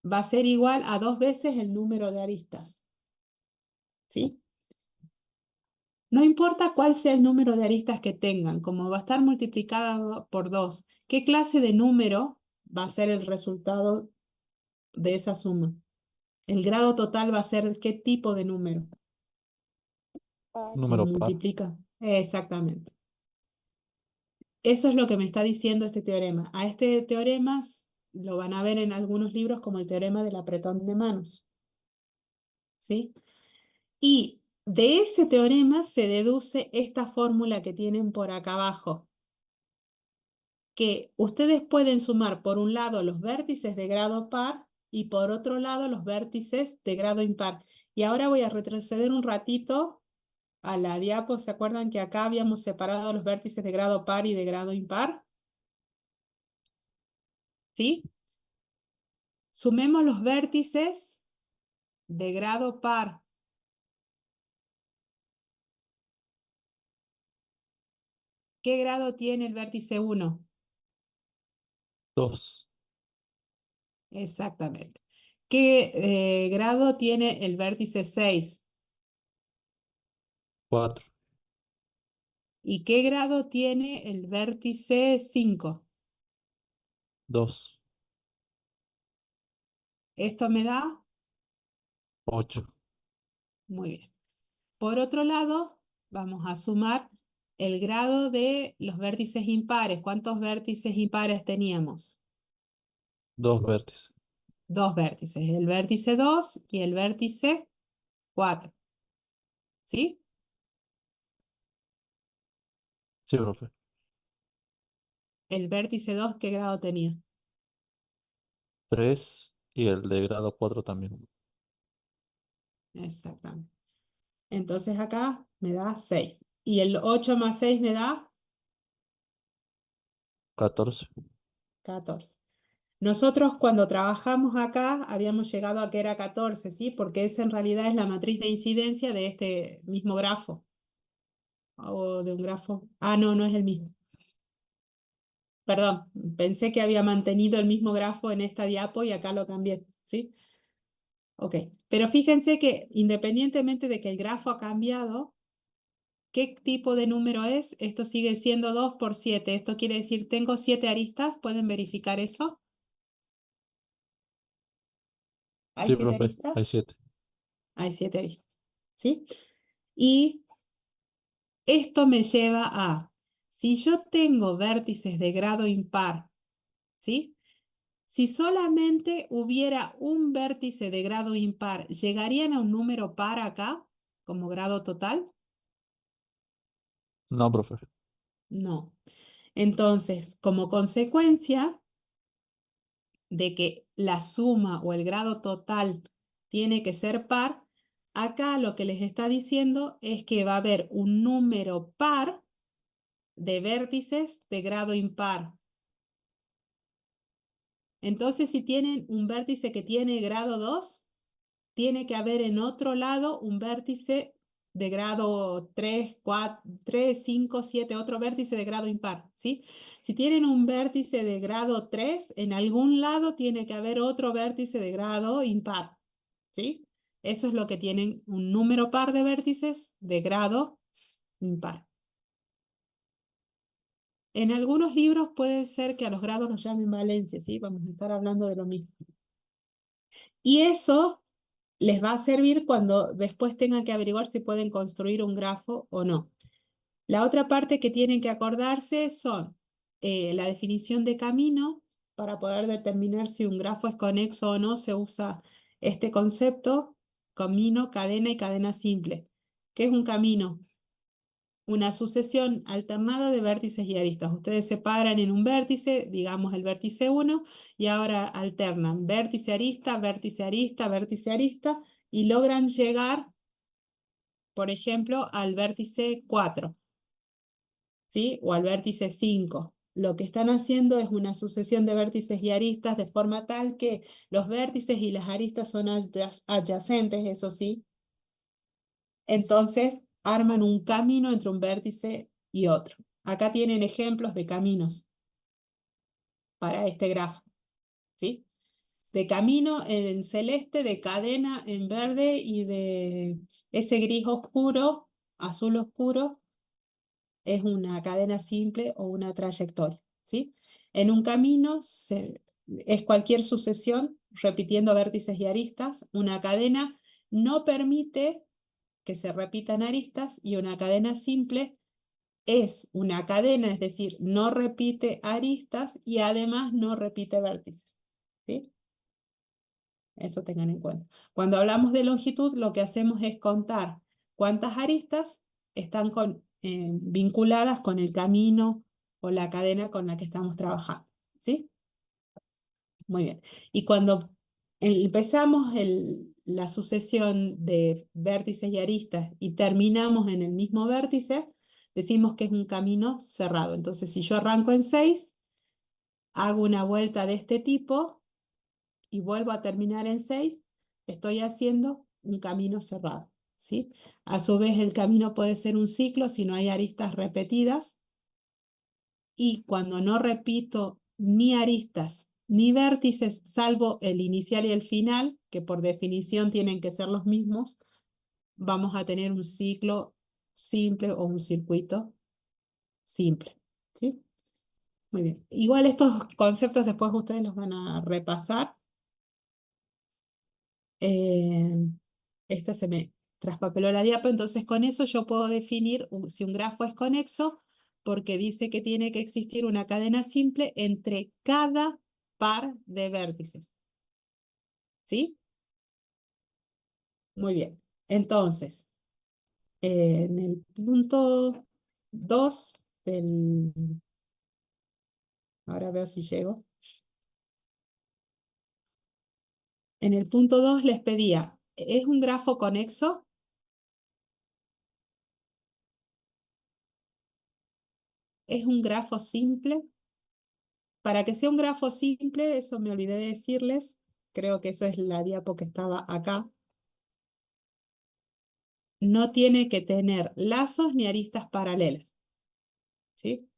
va a ser igual a 2 veces el número de aristas, ¿sí? No importa cuál sea el número de aristas que tengan, como va a estar multiplicada por 2, ¿qué clase de número va a ser el resultado de esa suma? El grado total va a ser qué tipo de número si
Número par.
multiplica. Exactamente. Eso es lo que me está diciendo este teorema. A este teorema lo van a ver en algunos libros como el teorema del apretón de manos. ¿Sí? Y de ese teorema se deduce esta fórmula que tienen por acá abajo, que ustedes pueden sumar por un lado los vértices de grado par y por otro lado los vértices de grado impar. Y ahora voy a retroceder un ratito a la diapo. ¿Se acuerdan que acá habíamos separado los vértices de grado par y de grado impar? ¿Sí? Sumemos los vértices de grado par. ¿Qué grado tiene el vértice 1?
2,
Exactamente. ¿Qué grado tiene el vértice 6?
4,
¿Y qué grado tiene el vértice 5?
2,
Esto me da
8,
muy bien. Por otro lado, vamos a sumar el grado de los vértices impares. ¿Cuántos vértices impares teníamos?
2 vértices.
2 vértices, el vértice 2 y el vértice 4. ¿Sí?
Sí, profe.
El vértice 2, ¿qué grado tenía?
3 y el de grado 4 también.
Exactamente. Entonces acá me da 6. Y el 8 más 6 me da
14.
14. Nosotros cuando trabajamos acá habíamos llegado a que era 14, ¿sí? Porque esa en realidad es la matriz de incidencia de este mismo grafo. O de un grafo. Ah, no, no es el mismo. Perdón, pensé que había mantenido el mismo grafo en esta diapo y acá lo cambié, ¿sí? Ok, pero fíjense que independientemente de que el grafo ha cambiado, ¿qué tipo de número es? Esto sigue siendo 2 por 7. Esto quiere decir, tengo 7 aristas. ¿Pueden verificar eso? ¿Hay
Sí,
7
profe. Hay
aristas?
7.
Hay 7 aristas, ¿sí? Y esto me lleva a, si yo tengo vértices de grado impar, ¿sí? Si solamente hubiera un vértice de grado impar, ¿llegarían a un número par acá como grado total?
No, profe.
No. Entonces, como consecuencia de que la suma o el grado total tiene que ser par, acá lo que les está diciendo es que va a haber un número par de vértices de grado impar. Entonces, si tienen un vértice que tiene grado 2, tiene que haber en otro lado un vértice de grado 3, 4, 3, 5, 7, otro vértice de grado impar, ¿sí? Si tienen un vértice de grado 3, en algún lado tiene que haber otro vértice de grado impar, ¿sí? Eso es lo que tienen un número par de vértices de grado impar. En algunos libros puede ser que a los grados los llamen valencia, ¿sí? Vamos a estar hablando de lo mismo. Y eso les va a servir cuando después tengan que averiguar si pueden construir un grafo o no. La otra parte que tienen que acordarse son la definición de camino. Para poder determinar si un grafo es conexo o no, se usa este concepto: camino, cadena y cadena simple. ¿Qué es un camino? Una sucesión alternada de vértices y aristas. Ustedes se paran en un vértice, digamos el vértice 1, y ahora alternan vértice, arista, vértice, arista, vértice, arista, y logran llegar, por ejemplo, al vértice 4, ¿sí? O al vértice 5. Lo que están haciendo es una sucesión de vértices y aristas de forma tal que los vértices y las aristas son adyacentes, eso sí. Entonces arman un camino entre un vértice y otro. Acá tienen ejemplos de caminos para este grafo, ¿sí? De camino en celeste, de cadena en verde y de ese gris oscuro, azul oscuro, es una cadena simple o una trayectoria, ¿sí? En un camino es cualquier sucesión repitiendo vértices y aristas. Una cadena no permite que se repitan aristas, y una cadena simple es una cadena, es decir, no repite aristas y además no repite vértices, ¿sí? Eso tengan en cuenta. Cuando hablamos de longitud, lo que hacemos es contar cuántas aristas están vinculadas con el camino o la cadena con la que estamos trabajando, ¿sí? Muy bien. Y cuando empezamos la sucesión de vértices y aristas y terminamos en el mismo vértice, decimos que es un camino cerrado. Entonces, si yo arranco en 6, hago una vuelta de este tipo y vuelvo a terminar en 6, estoy haciendo un camino cerrado, ¿sí? A su vez, el camino puede ser un ciclo si no hay aristas repetidas. Y cuando no repito ni aristas ni vértices, salvo el inicial y el final, que por definición tienen que ser los mismos, vamos a tener un ciclo simple o un circuito simple, ¿sí? Muy bien. Igual estos conceptos después ustedes los van a repasar. Eh, Esta se me traspapeló la diapo, entonces con eso yo puedo definir si un grafo es conexo, porque dice que tiene que existir una cadena simple entre cada par de vértices, ¿sí? Muy bien. Entonces, en el punto 2 del... Ahora veo si llego. En el punto 2 les pedía, ¿es un grafo conexo? ¿Es un grafo simple? Para que sea un grafo simple, eso me olvidé de decirles, creo que eso es la diapo que estaba acá, no tiene que tener lazos ni aristas paralelas, ¿sí?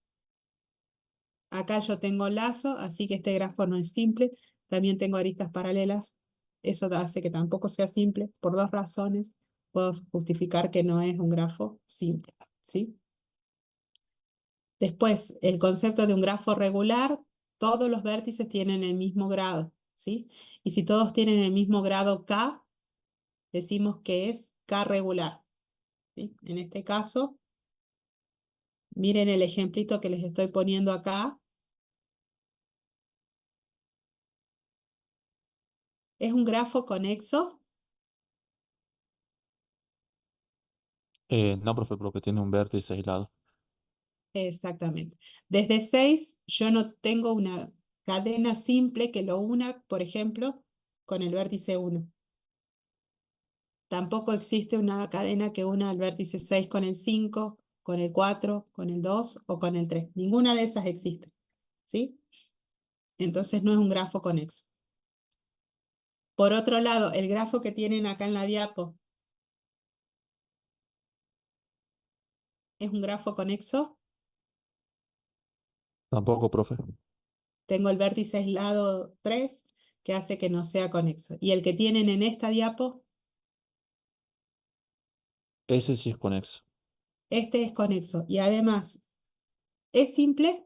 Acá yo tengo lazo, así que este grafo no es simple. También tengo aristas paralelas, eso hace que tampoco sea simple. Por dos razones puedo justificar que no es un grafo simple, ¿sí? Después, el concepto de un grafo regular: todos los vértices tienen el mismo grado, ¿sí? Y si todos tienen el mismo grado K, decimos que es K regular, ¿sí? En este caso, miren el ejemplito que les estoy poniendo acá. ¿Es un grafo conexo?
No, profe, porque tiene un vértice aislado.
Exactamente. Desde 6 yo no tengo una cadena simple que lo una, por ejemplo, con el vértice 1. Tampoco existe una cadena que una al vértice 6 con el 5, con el 4, con el 2 o con el 3. Ninguna de esas existe, ¿sí? Entonces no es un grafo conexo. Por otro lado, el grafo que tienen acá en la diapo es un grafo conexo.
Tampoco, profe.
Tengo el vértice aislado 3 que hace que no sea conexo. Y el que tienen en esta diapo,
Ese sí es conexo.
este es conexo. Y además, es simple.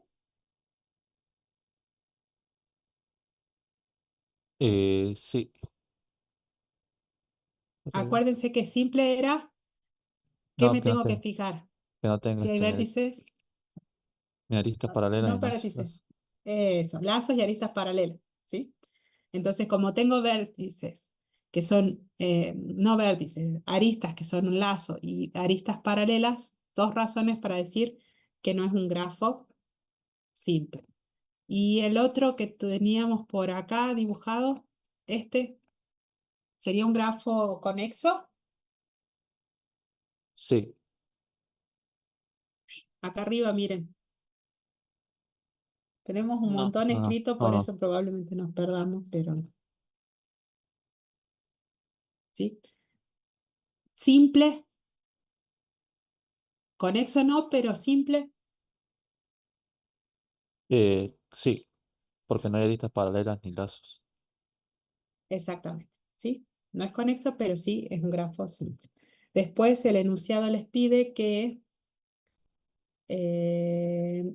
Sí. Pero-
Acuérdense que simple era, ¿qué
No,
me tengo que fijar?
que no tenga
Si hay vértices,
ni aristas paralelas
no
ni
vértices.
lazos.
Eso, lazos y aristas paralelas, ¿sí? Entonces, como tengo vértices que son, no vértices, aristas que son un lazo y aristas paralelas, dos razones para decir que no es un grafo simple. Y el otro que teníamos por acá dibujado, este, sería un grafo conexo.
Sí.
Acá arriba, miren, tenemos un
No.
montón
No, no,
escrito,
no,
por
no.
eso probablemente nos perdamos, pero sí. Simple, conexo no, pero simple,
Sí, porque no hay aristas paralelas ni lazos.
exactamente, ¿sí? No es conexo, pero sí es un grafo simple. Después el enunciado les pide que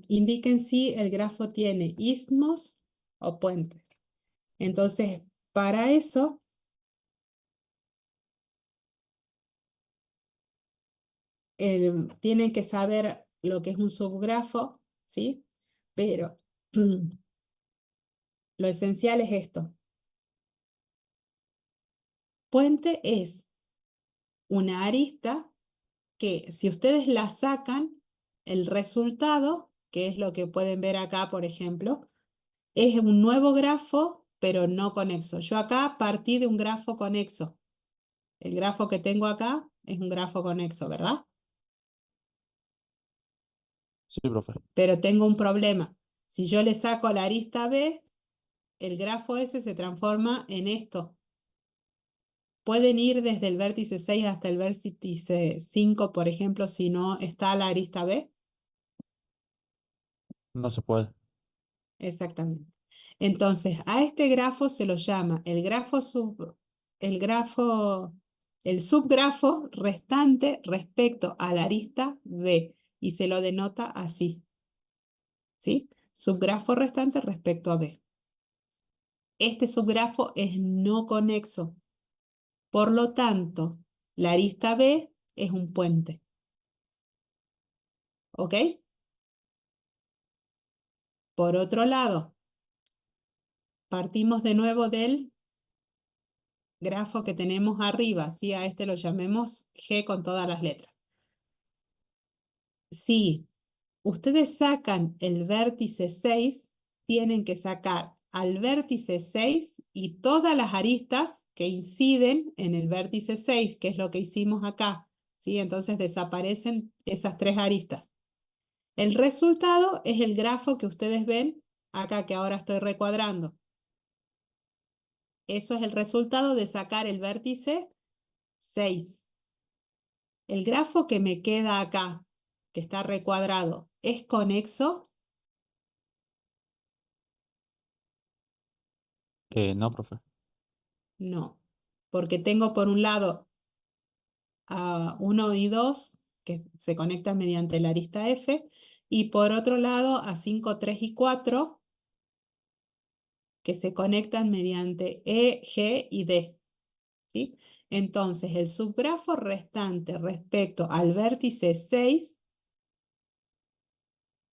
indiquen si el grafo tiene istmos o puentes. Entonces, para eso, tienen que saber lo que es un subgrafo, ¿sí? Pero lo esencial es esto. Puente es una arista que si ustedes la sacan, el resultado, que es lo que pueden ver acá, por ejemplo, es un nuevo grafo, pero no conexo. Yo acá partí de un grafo conexo. El grafo que tengo acá es un grafo conexo, ¿verdad?
Sí, profe.
Pero tengo un problema. Si yo le saco la arista B, el grafo ese se transforma en esto. Pueden ir desde el vértice 6 hasta el vértice 5, por ejemplo, si no está la arista B.
No se puede.
Exactamente. Entonces, a este grafo se lo llama el grafo, el subgrafo restante respecto a la arista B y se lo denota así, ¿sí? Subgrafo restante respecto a B. Este subgrafo es no conexo, por lo tanto, la arista B es un puente, ¿ok? Por otro lado, partimos de nuevo del grafo que tenemos arriba, ¿sí? A este lo llamemos G con todas las letras. Si ustedes sacan el vértice 6, tienen que sacar al vértice 6 y todas las aristas que inciden en el vértice 6, que es lo que hicimos acá, ¿sí? Entonces desaparecen esas tres aristas. El resultado es el grafo que ustedes ven acá, que ahora estoy recuadrando. Eso es el resultado de sacar el vértice 6. El grafo que me queda acá, que está recuadrado, ¿es conexo?
No, profe.
No, porque tengo por un lado a 1 y 2 que se conectan mediante la arista F y por otro lado a 5, 3 y 4 que se conectan mediante E, G y D, ¿sí? Entonces, el subgrafo restante respecto al vértice 6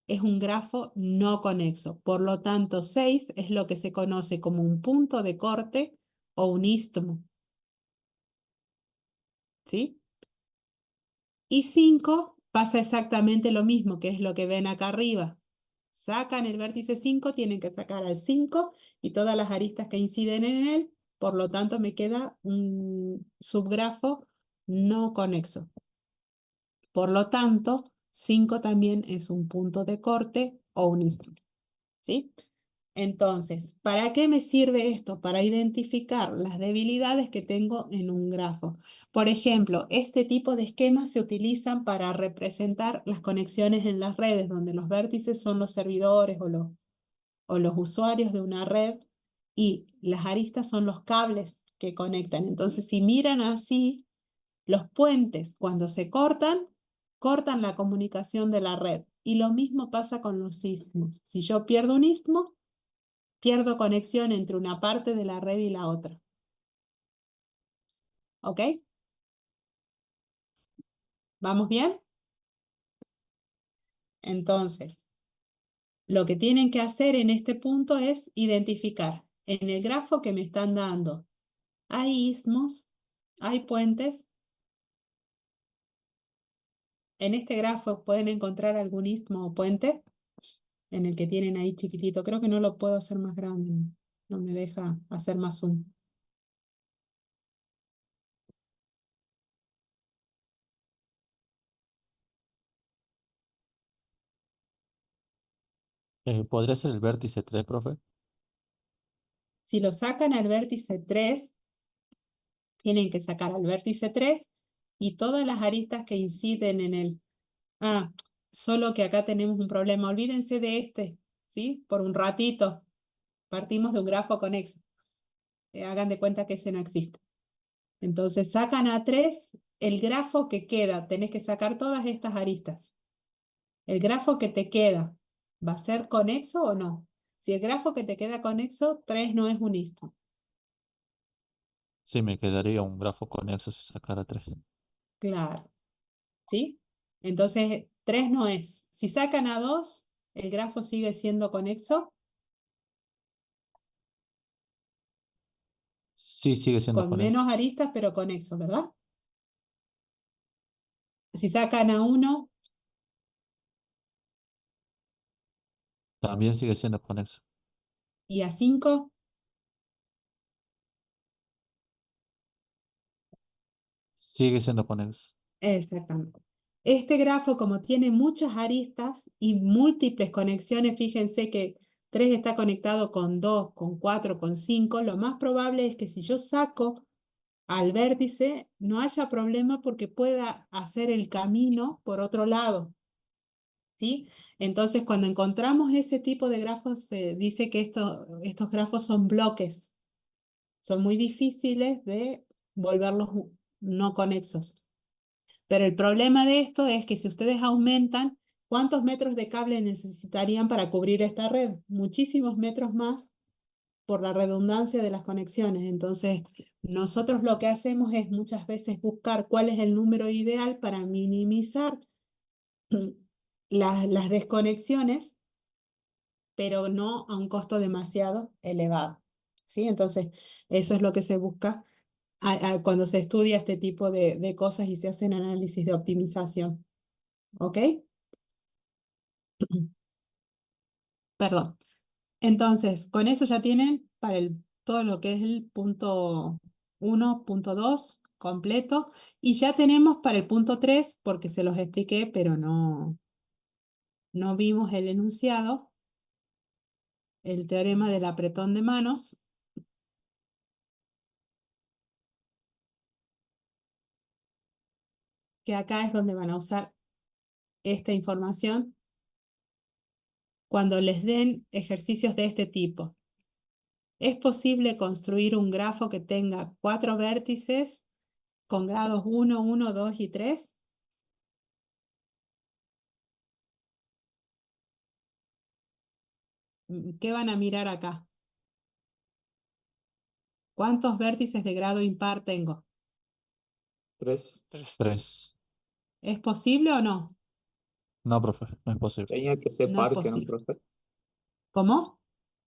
es un grafo no conexo. Por lo tanto, 6 es lo que se conoce como un punto de corte o un istmo, ¿sí? Y 5 pasa exactamente lo mismo, que es lo que ven acá arriba. Sacan el vértice 5, tienen que sacar al 5 y todas las aristas que inciden en él. Por lo tanto, me queda un subgrafo no conexo. Por lo tanto, 5 también es un punto de corte o un istmo, ¿sí? Entonces, ¿para qué me sirve esto? Para identificar las debilidades que tengo en un grafo. Por ejemplo, este tipo de esquemas se utilizan para representar las conexiones en las redes, donde los vértices son los servidores o los usuarios de una red y las aristas son los cables que conectan. Entonces, si miran así, los puentes cuando se cortan, cortan la comunicación de la red. Y lo mismo pasa con los istmos. Si yo pierdo un istmo, pierdo conexión entre una parte de la red y la otra. ¿Ok? ¿Vamos bien? Entonces, lo que tienen que hacer en este punto es identificar en el grafo que me están dando. ¿Hay istmos? ¿Hay puentes? En este grafo pueden encontrar algún istmo o puente en el que tienen ahí chiquitito. Creo que no lo puedo hacer más grande. No me deja hacer más zoom.
¿Podría ser el vértice 3, profe?
Si lo sacan al vértice 3, tienen que sacar al vértice 3 y todas las aristas que inciden en él. Ah, solo que acá tenemos un problema. Olvídense de este, ¿sí? Por un ratito. Partimos de un grafo conexo. Hagan de cuenta que ese no existe. Entonces sacan a 3, el grafo que queda. Tenés que sacar todas estas aristas. El grafo que te queda, ¿va a ser conexo o no? Si el grafo que te queda conexo, 3 no es un istmo.
Sí, me quedaría un grafo conexo si sacara 3.
Claro, ¿sí? Entonces, 3 no es. Si sacan a 2, el grafo sigue siendo conexo,
Sí, sigue siendo
con
conexo.
menos aristas, pero conexo, ¿verdad? Si sacan a 1
También sigue siendo conexo.
y a 5,
Sigue siendo conexo.
exactamente. Este grafo, como tiene muchas aristas y múltiples conexiones, fíjense que 3 está conectado con 2, con 4, con 5, lo más probable es que si yo saco al vértice, no haya problema porque pueda hacer el camino por otro lado, ¿sí? Entonces, cuando encontramos ese tipo de grafos, se dice que estos grafos son bloques, son muy difíciles de volverlos no conexos. Pero el problema de esto es que si ustedes aumentan, ¿cuántos metros de cable necesitarían para cubrir esta red? Muchísimos metros más por la redundancia de las conexiones. Entonces, nosotros lo que hacemos es muchas veces buscar cuál es el número ideal para minimizar las desconexiones, pero no a un costo demasiado elevado. ¿Sí? Entonces, eso es lo que se busca cuando se estudia este tipo de cosas y se hacen análisis de optimización. ¿Ok? Perdón. Entonces, con eso ya tienen para todo lo que es el punto 1, punto 2 completo. Y ya tenemos para el punto 3 porque se los expliqué, pero no vimos el enunciado, el teorema del apretón de manos, que acá es donde van a usar esta información cuando les den ejercicios de este tipo. ¿Es posible construir un grafo que tenga 4 vértices con grados 1, 1, 2 y 3? ¿Qué van a mirar acá? ¿Cuántos vértices de grado impar tengo?
3.
3.
3.
¿Es posible o no?
No, profe, no es posible.
Tenía que ser
No es
par, que no,
posible.
profe.
¿Cómo?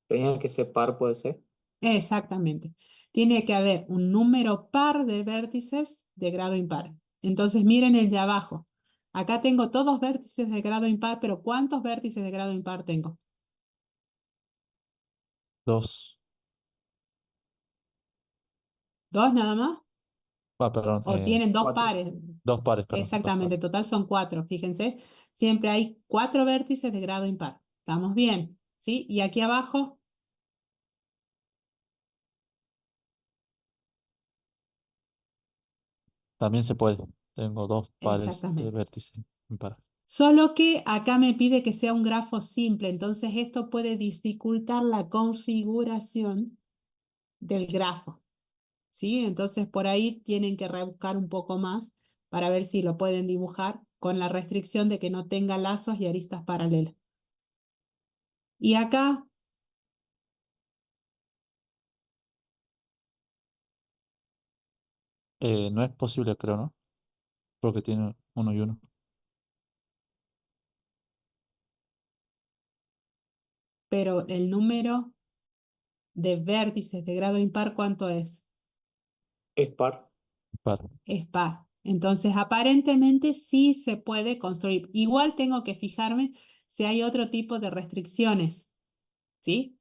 Tenía que ser par, puede ser.
Exactamente. Tiene que haber un número par de vértices de grado impar. Entonces miren el de abajo. Acá tengo todos vértices de grado impar, pero ¿cuántos vértices de grado impar tengo?
2.
¿Dos nada más?
Ah, perdón.
¿O tienen dos
4.
pares?
2 pares, perdón. 2 pares.
Exactamente, total son 4. Fíjense, siempre hay 4 vértices de grado impar. ¿Estamos bien? ¿Sí? Y aquí abajo,
También se puede. Tengo dos pares de
Exactamente.
vértices impares.
Solo que acá me pide que sea un grafo simple, entonces esto puede dificultar la configuración del grafo, ¿sí? Entonces por ahí tienen que rebuscar un poco más para ver si lo pueden dibujar con la restricción de que no tenga lazos y aristas paralelas. Y acá,
No es posible, creo, ¿no? Porque tiene uno y uno.
pero el número de vértices de grado impar, ¿cuánto es?
Es par.
Par.
Es par. Entonces, aparentemente sí se puede construir. Igual tengo que fijarme si hay otro tipo de restricciones, ¿sí?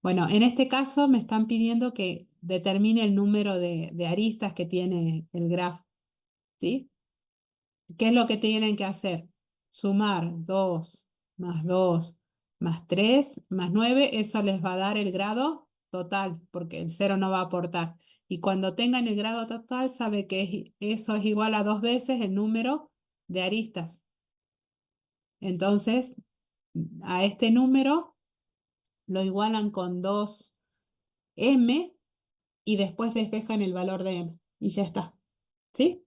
Bueno, en este caso me están pidiendo que determine el número de aristas que tiene el grafo, ¿sí? ¿Qué es lo que tienen que hacer? Sumar 2 más 3 más 9, eso les va a dar el grado total, porque el cero no va a aportar. Y cuando tengan el grado total, sabe que eso es igual a 2 veces el número de aristas. Entonces, a este número lo igualan con 2m y después despejan el valor de m. Y ya está. ¿Sí?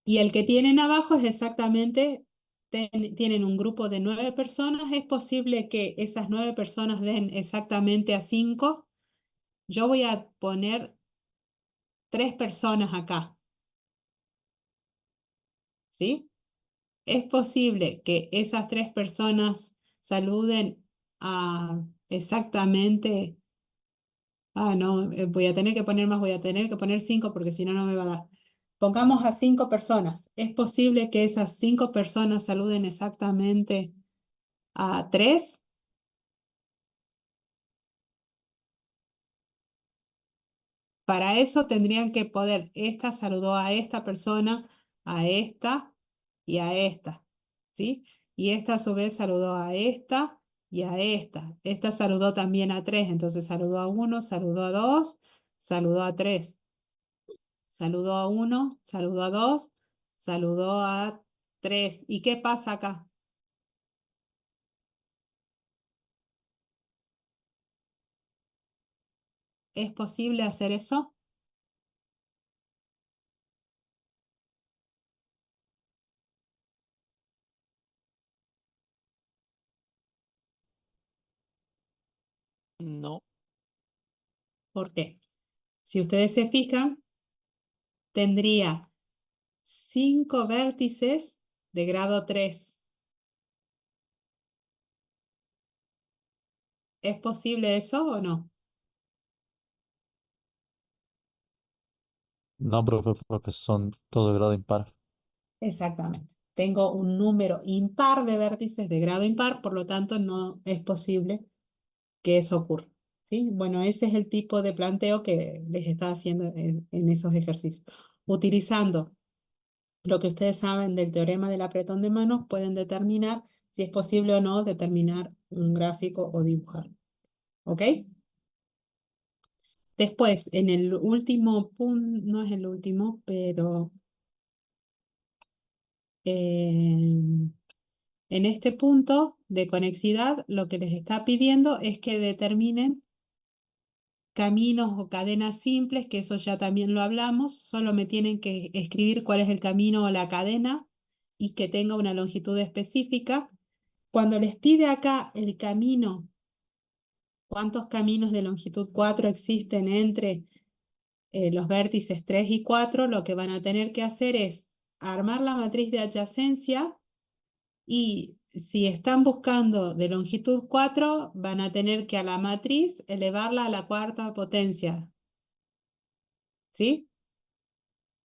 Y el que tienen abajo es exactamente, tienen un grupo de 9 personas, es posible que esas 9 personas den exactamente a 5. Yo voy a poner 3 personas acá, ¿sí? Es posible que esas 3 personas saluden a exactamente, no, voy a tener que poner más, voy a tener que poner 5 porque si no, no me va a dar. Pongamos a 5 personas. Es posible que esas 5 personas saluden exactamente a 3. Para eso tendrían que poder, esta saludó a esta persona, a esta y a esta, ¿sí? Y esta a su vez saludó a esta y a esta. Esta saludó también a 3, entonces saludó a 1, saludó a 2, saludó a 3, saludó a 1, saludó a 2, saludó a 3. ¿Y qué pasa acá? ¿Es posible hacer eso?
No,
¿Por qué? Si ustedes se fijan, tendría 5 vértices de grado 3. ¿Es posible eso o no?
No, profe, porque son todo de grado impar.
Exactamente. Tengo un número impar de vértices de grado impar, por lo tanto no es posible que eso ocurra. ¿Sí? Bueno, ese es el tipo de planteo que les está haciendo en esos ejercicios. Utilizando lo que ustedes saben del teorema del apretón de manos, pueden determinar si es posible o no determinar un gráfico o dibujar. ¿Ok? Después, en el último punto, no es el último, pero en este punto de conexidad, lo que les está pidiendo es que determinen caminos o cadenas simples, que eso ya también lo hablamos, solo me tienen que escribir cuál es el camino o la cadena y que tenga una longitud específica. Cuando les pide acá el camino, ¿cuántos caminos de longitud 4 existen entre los vértices 3 y 4? Lo que van a tener que hacer es armar la matriz de adyacencia y si están buscando de longitud 4, van a tener que a la matriz elevarla a la cuarta potencia. ¿Sí?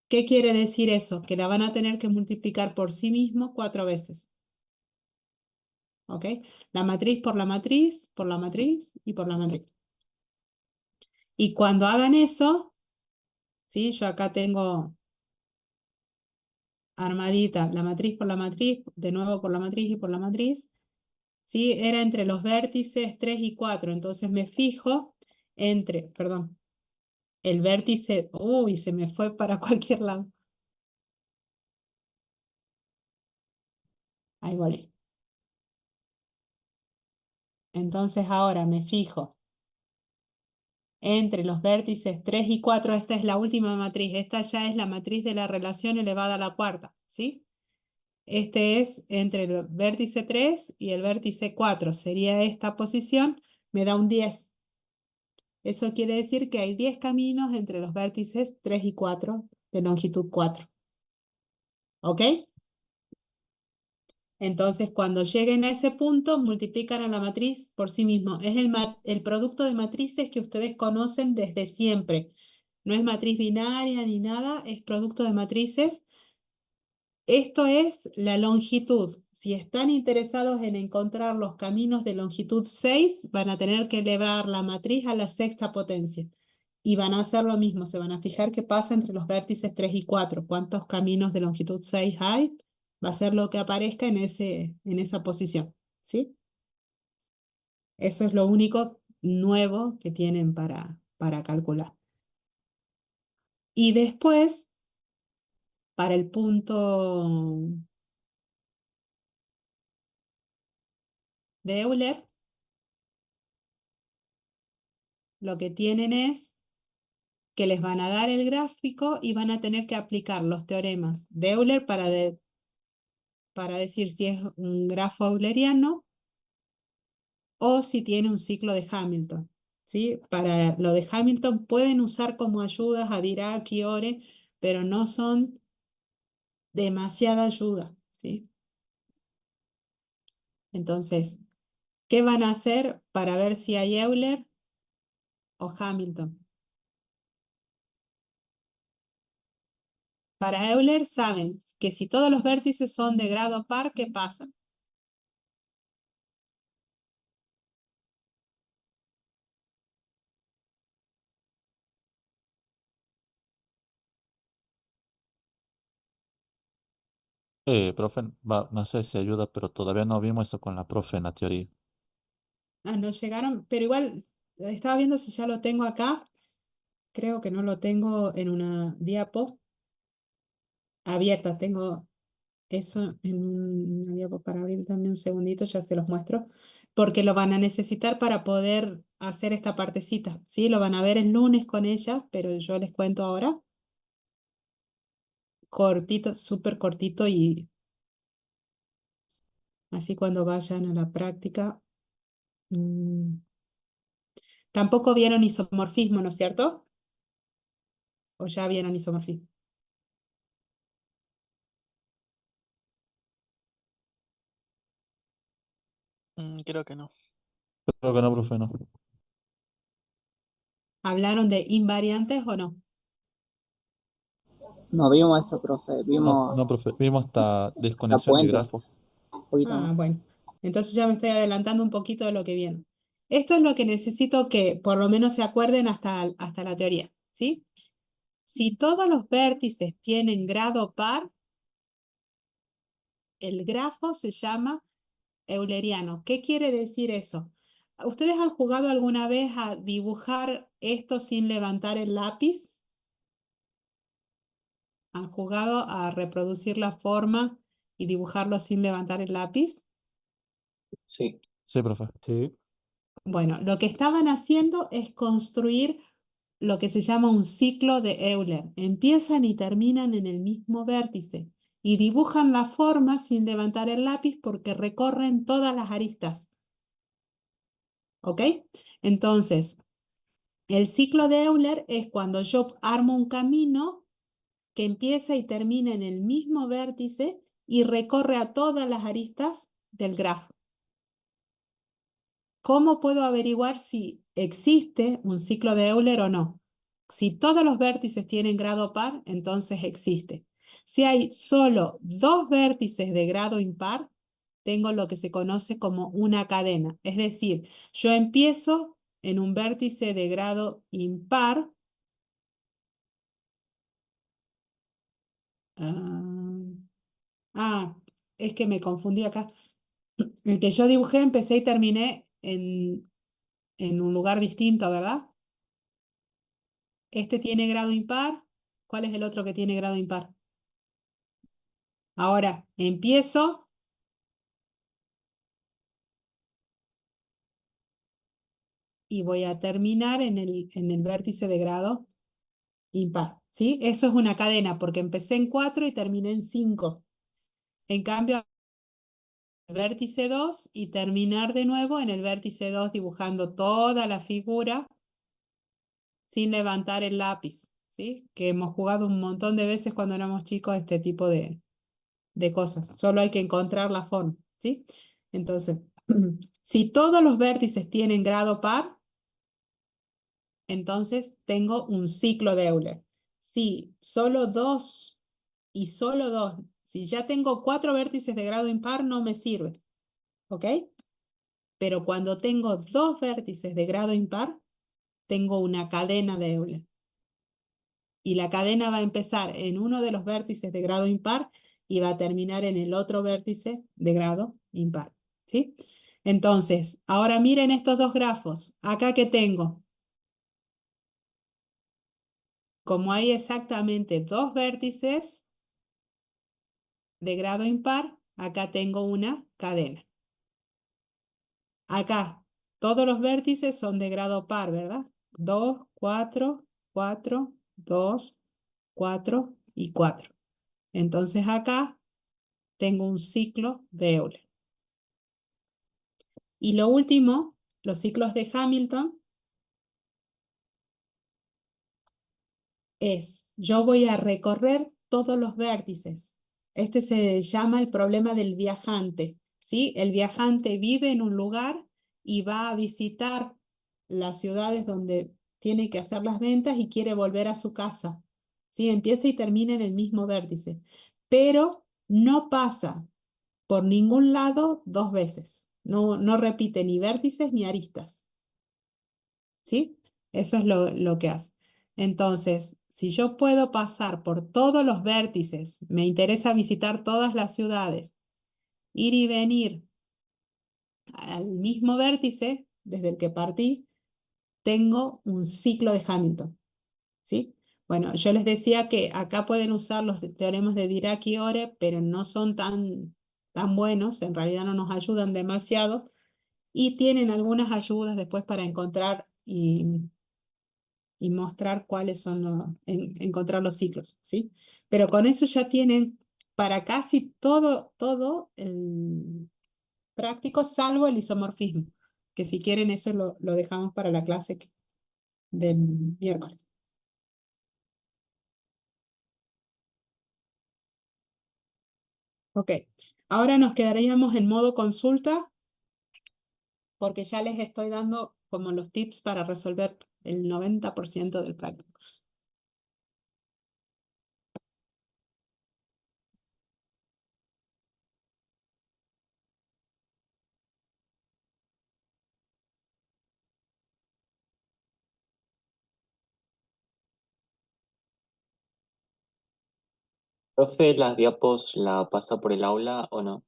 ¿Qué quiere decir eso? Que la van a tener que multiplicar por sí mismo 4 veces. ¿Ok? La matriz por la matriz, por la matriz y por la matriz. Y cuando hagan eso, ¿sí? Yo acá tengo armadita la matriz por la matriz, de nuevo por la matriz y por la matriz. ¿Sí? Era entre los vértices 3 y 4, entonces me fijo entre, perdón, El vértice, uy, se me fue para cualquier lado. Ahí volví. Entonces ahora me fijo entre los vértices 3 y 4. Esta es la última matriz. Esta ya es la matriz de la relación elevada a la cuarta, ¿sí? Este es entre el vértice 3 y el vértice 4. Sería esta posición. Me da un 10. Eso quiere decir que hay 10 caminos entre los vértices 3 y 4 de longitud 4. ¿Ok? Entonces, cuando lleguen a ese punto, multiplican a la matriz por sí mismo. Es el producto de matrices que ustedes conocen desde siempre. No es matriz binaria ni nada, es producto de matrices. Esto es la longitud. Si están interesados en encontrar los caminos de longitud 6, van a tener que elevar la matriz a la sexta potencia. Y van a hacer lo mismo, se van a fijar qué pasa entre los vértices 3 y 4. ¿Cuántos caminos de longitud 6 hay? Va a ser lo que aparezca en esa posición, ¿sí? Eso es lo único nuevo que tienen para calcular. Y después, para el punto de Euler, lo que tienen es que les van a dar el gráfico y van a tener que aplicar los teoremas de Euler para decir si es un grafo euleriano o si tiene un ciclo de Hamilton, ¿sí? Para lo de Hamilton pueden usar como ayudas a Dirac y Ore, pero no son demasiada ayuda, ¿sí? Entonces, ¿qué van a hacer para ver si hay Euler o Hamilton? Para Euler saben que si todos los vértices son de grado par, ¿qué pasa?
Profe, no sé si ayuda, pero todavía no vimos eso con la profe en la teoría.
Ah, no llegaron, pero igual estaba viendo si ya lo tengo acá. Creo que no lo tengo en una diapo abierta. Tengo eso en una diapo para abrir también un segundito, ya se los muestro, porque lo van a necesitar para poder hacer esta partecita. Sí, lo van a ver el lunes con ella, pero yo les cuento ahora. Cortito, súper cortito y así cuando vayan a la práctica. mm, Tampoco vieron isomorfismo, ¿no es cierto? O ya vieron isomorfismo.
Creo que no.
Creo que no, profe, no.
¿Hablaron de invariantes o no?
No vimos eso, profe,
No,
vimos
no, profe. Vimos hasta
la
desconexión de
puente,
grafos.
un poquito
Ah,
más.
bueno. Entonces ya me estoy adelantando un poquito de lo que viene. Esto es lo que necesito que por lo menos se acuerden hasta la teoría, ¿sí? Si todos los vértices tienen grado par, el grafo se llama euleriano. ¿Qué quiere decir eso? ¿Ustedes han jugado alguna vez a dibujar esto sin levantar el lápiz? ¿Han jugado a reproducir la forma y dibujarlo sin levantar el lápiz?
Sí.
Sí, profe.
Sí.
Bueno, lo que estaban haciendo es construir lo que se llama un ciclo de Euler. Empiezan y terminan en el mismo vértice y dibujan la forma sin levantar el lápiz porque recorren todas las aristas. ¿Ok? Entonces, el ciclo de Euler es cuando yo armo un camino que empieza y termina en el mismo vértice y recorre a todas las aristas del grafo. ¿Cómo puedo averiguar si existe un ciclo de Euler o no? Si todos los vértices tienen grado par, entonces existe. Si hay solo dos vértices de grado impar, tengo lo que se conoce como una cadena. Es decir, yo empiezo en un vértice de grado impar. ah, ah, es que me confundí acá. El que yo dibujé, empecé y terminé en un lugar distinto, ¿verdad? Este tiene grado impar. ¿Cuál es el otro que tiene grado impar? Ahora empiezo y voy a terminar en el vértice de grado impar, ¿sí? Eso es una cadena porque empecé en 4 y terminé en 5. En cambio, el vértice 2 y terminar de nuevo en el vértice 2 dibujando toda la figura sin levantar el lápiz, ¿sí? Que hemos jugado un montón de veces cuando éramos chicos este tipo de cosas. Solo hay que encontrar la forma, ¿sí? Entonces, si todos los vértices tienen grado par, entonces tengo un ciclo de Euler. Si solo dos y solo dos, si ya tengo 4 vértices de grado impar, no me sirve, ¿ok? Pero cuando tengo 2 vértices de grado impar, tengo una cadena de Euler. Y la cadena va a empezar en uno de los vértices de grado impar y va a terminar en el otro vértice de grado impar, ¿sí? Entonces, ahora miren estos dos grafos. Acá que tengo, como hay exactamente 2 vértices de grado impar, acá tengo una cadena. Acá, todos los vértices son de grado par, ¿verdad? 2, 4, 4, 2, 4 y 4. Entonces acá tengo un ciclo de Euler. Y lo último, los ciclos de Hamilton, yo voy a recorrer todos los vértices. Este se llama el problema del viajante, ¿sí? El viajante vive en un lugar y va a visitar las ciudades donde tiene que hacer las ventas y quiere volver a su casa, ¿sí? Empieza y termina en el mismo vértice, pero no pasa por ningún lado 2 veces. No repite ni vértices ni aristas, ¿sí? Eso es lo que hace. Entonces, si yo puedo pasar por todos los vértices, me interesa visitar todas las ciudades, ir y venir al mismo vértice desde el que partí, tengo un ciclo de Hamilton, ¿sí? Bueno, yo les decía que acá pueden usar los teoremas de Dirac y Ore, pero no son tan buenos, en realidad no nos ayudan demasiado, y tienen algunas ayudas después para encontrar y mostrar cuáles son encontrar los ciclos, ¿sí? Pero con eso ya tienen para casi todo el práctico, salvo el isomorfismo, que si quieren eso lo dejamos para la clase del miércoles. Ok, ahora nos quedaríamos en modo consulta porque ya les estoy dando como los tips para resolver el 90% del práctico.
Profe, ¿las diapos la pasa por el aula o no?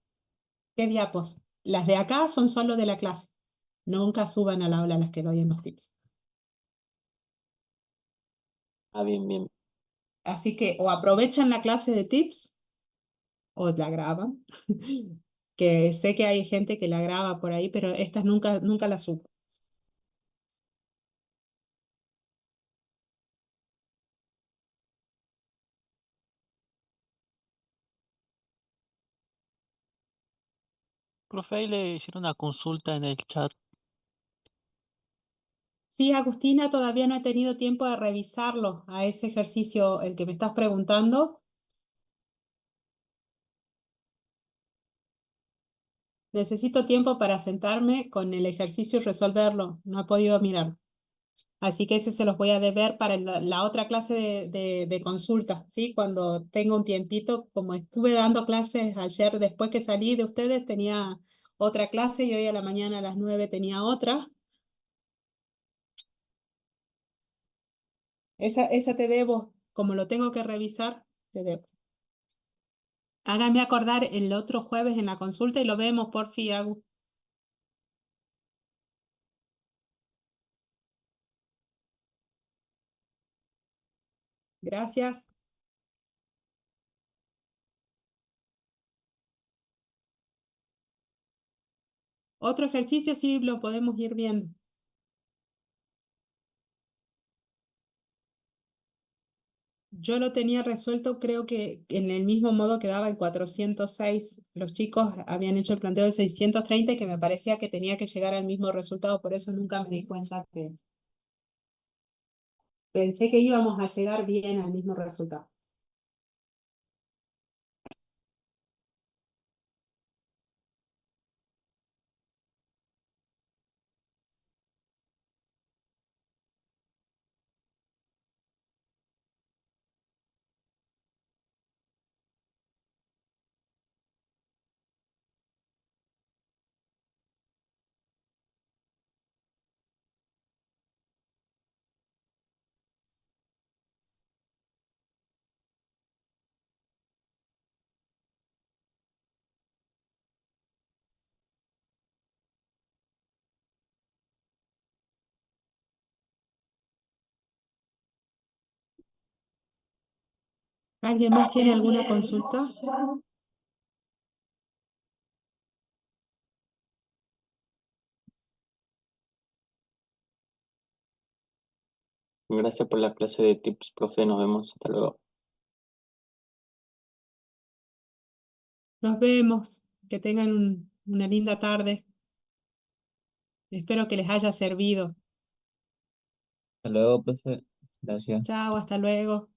¿Qué diapos? Las de acá son solo de la clase. Nunca suban al aula las que doy en los tips.
Ah, bien, bien.
Así que o aprovechan la clase de tips o la graban. Que sé que hay gente que la graba por ahí, pero estas nunca las subo.
Profe, ahí le hicieron una consulta en el chat.
Sí, Agustina, todavía no he tenido tiempo de revisarlo a ese ejercicio, el que me estás preguntando. Necesito tiempo para sentarme con el ejercicio y resolverlo. No he podido mirar. Así que ese se los voy a deber para la otra clase de consulta, ¿sí? Cuando tenga un tiempito, como estuve dando clases ayer después que salí de ustedes, tenía otra clase y hoy a la mañana a las 9 tenía otra. Esa te debo, como lo tengo que revisar, te debo. Háganme acordar el otro jueves en la consulta y lo vemos, porfi, Agus. Gracias. Otro ejercicio sí lo podemos ir viendo. Yo lo tenía resuelto, creo que en el mismo modo que daba el 406. Los chicos habían hecho el planteo de 630 y que me parecía que tenía que llegar al mismo resultado, por eso nunca me di cuenta que pensé que íbamos a llegar bien al mismo resultado. ¿Alguien más tiene alguna consulta?
Gracias por la clase de tips, profe. Nos vemos. Hasta luego.
Nos vemos. Que tengan una linda tarde. Espero que les haya servido.
Hasta luego, profe. Gracias.
Chao, hasta luego.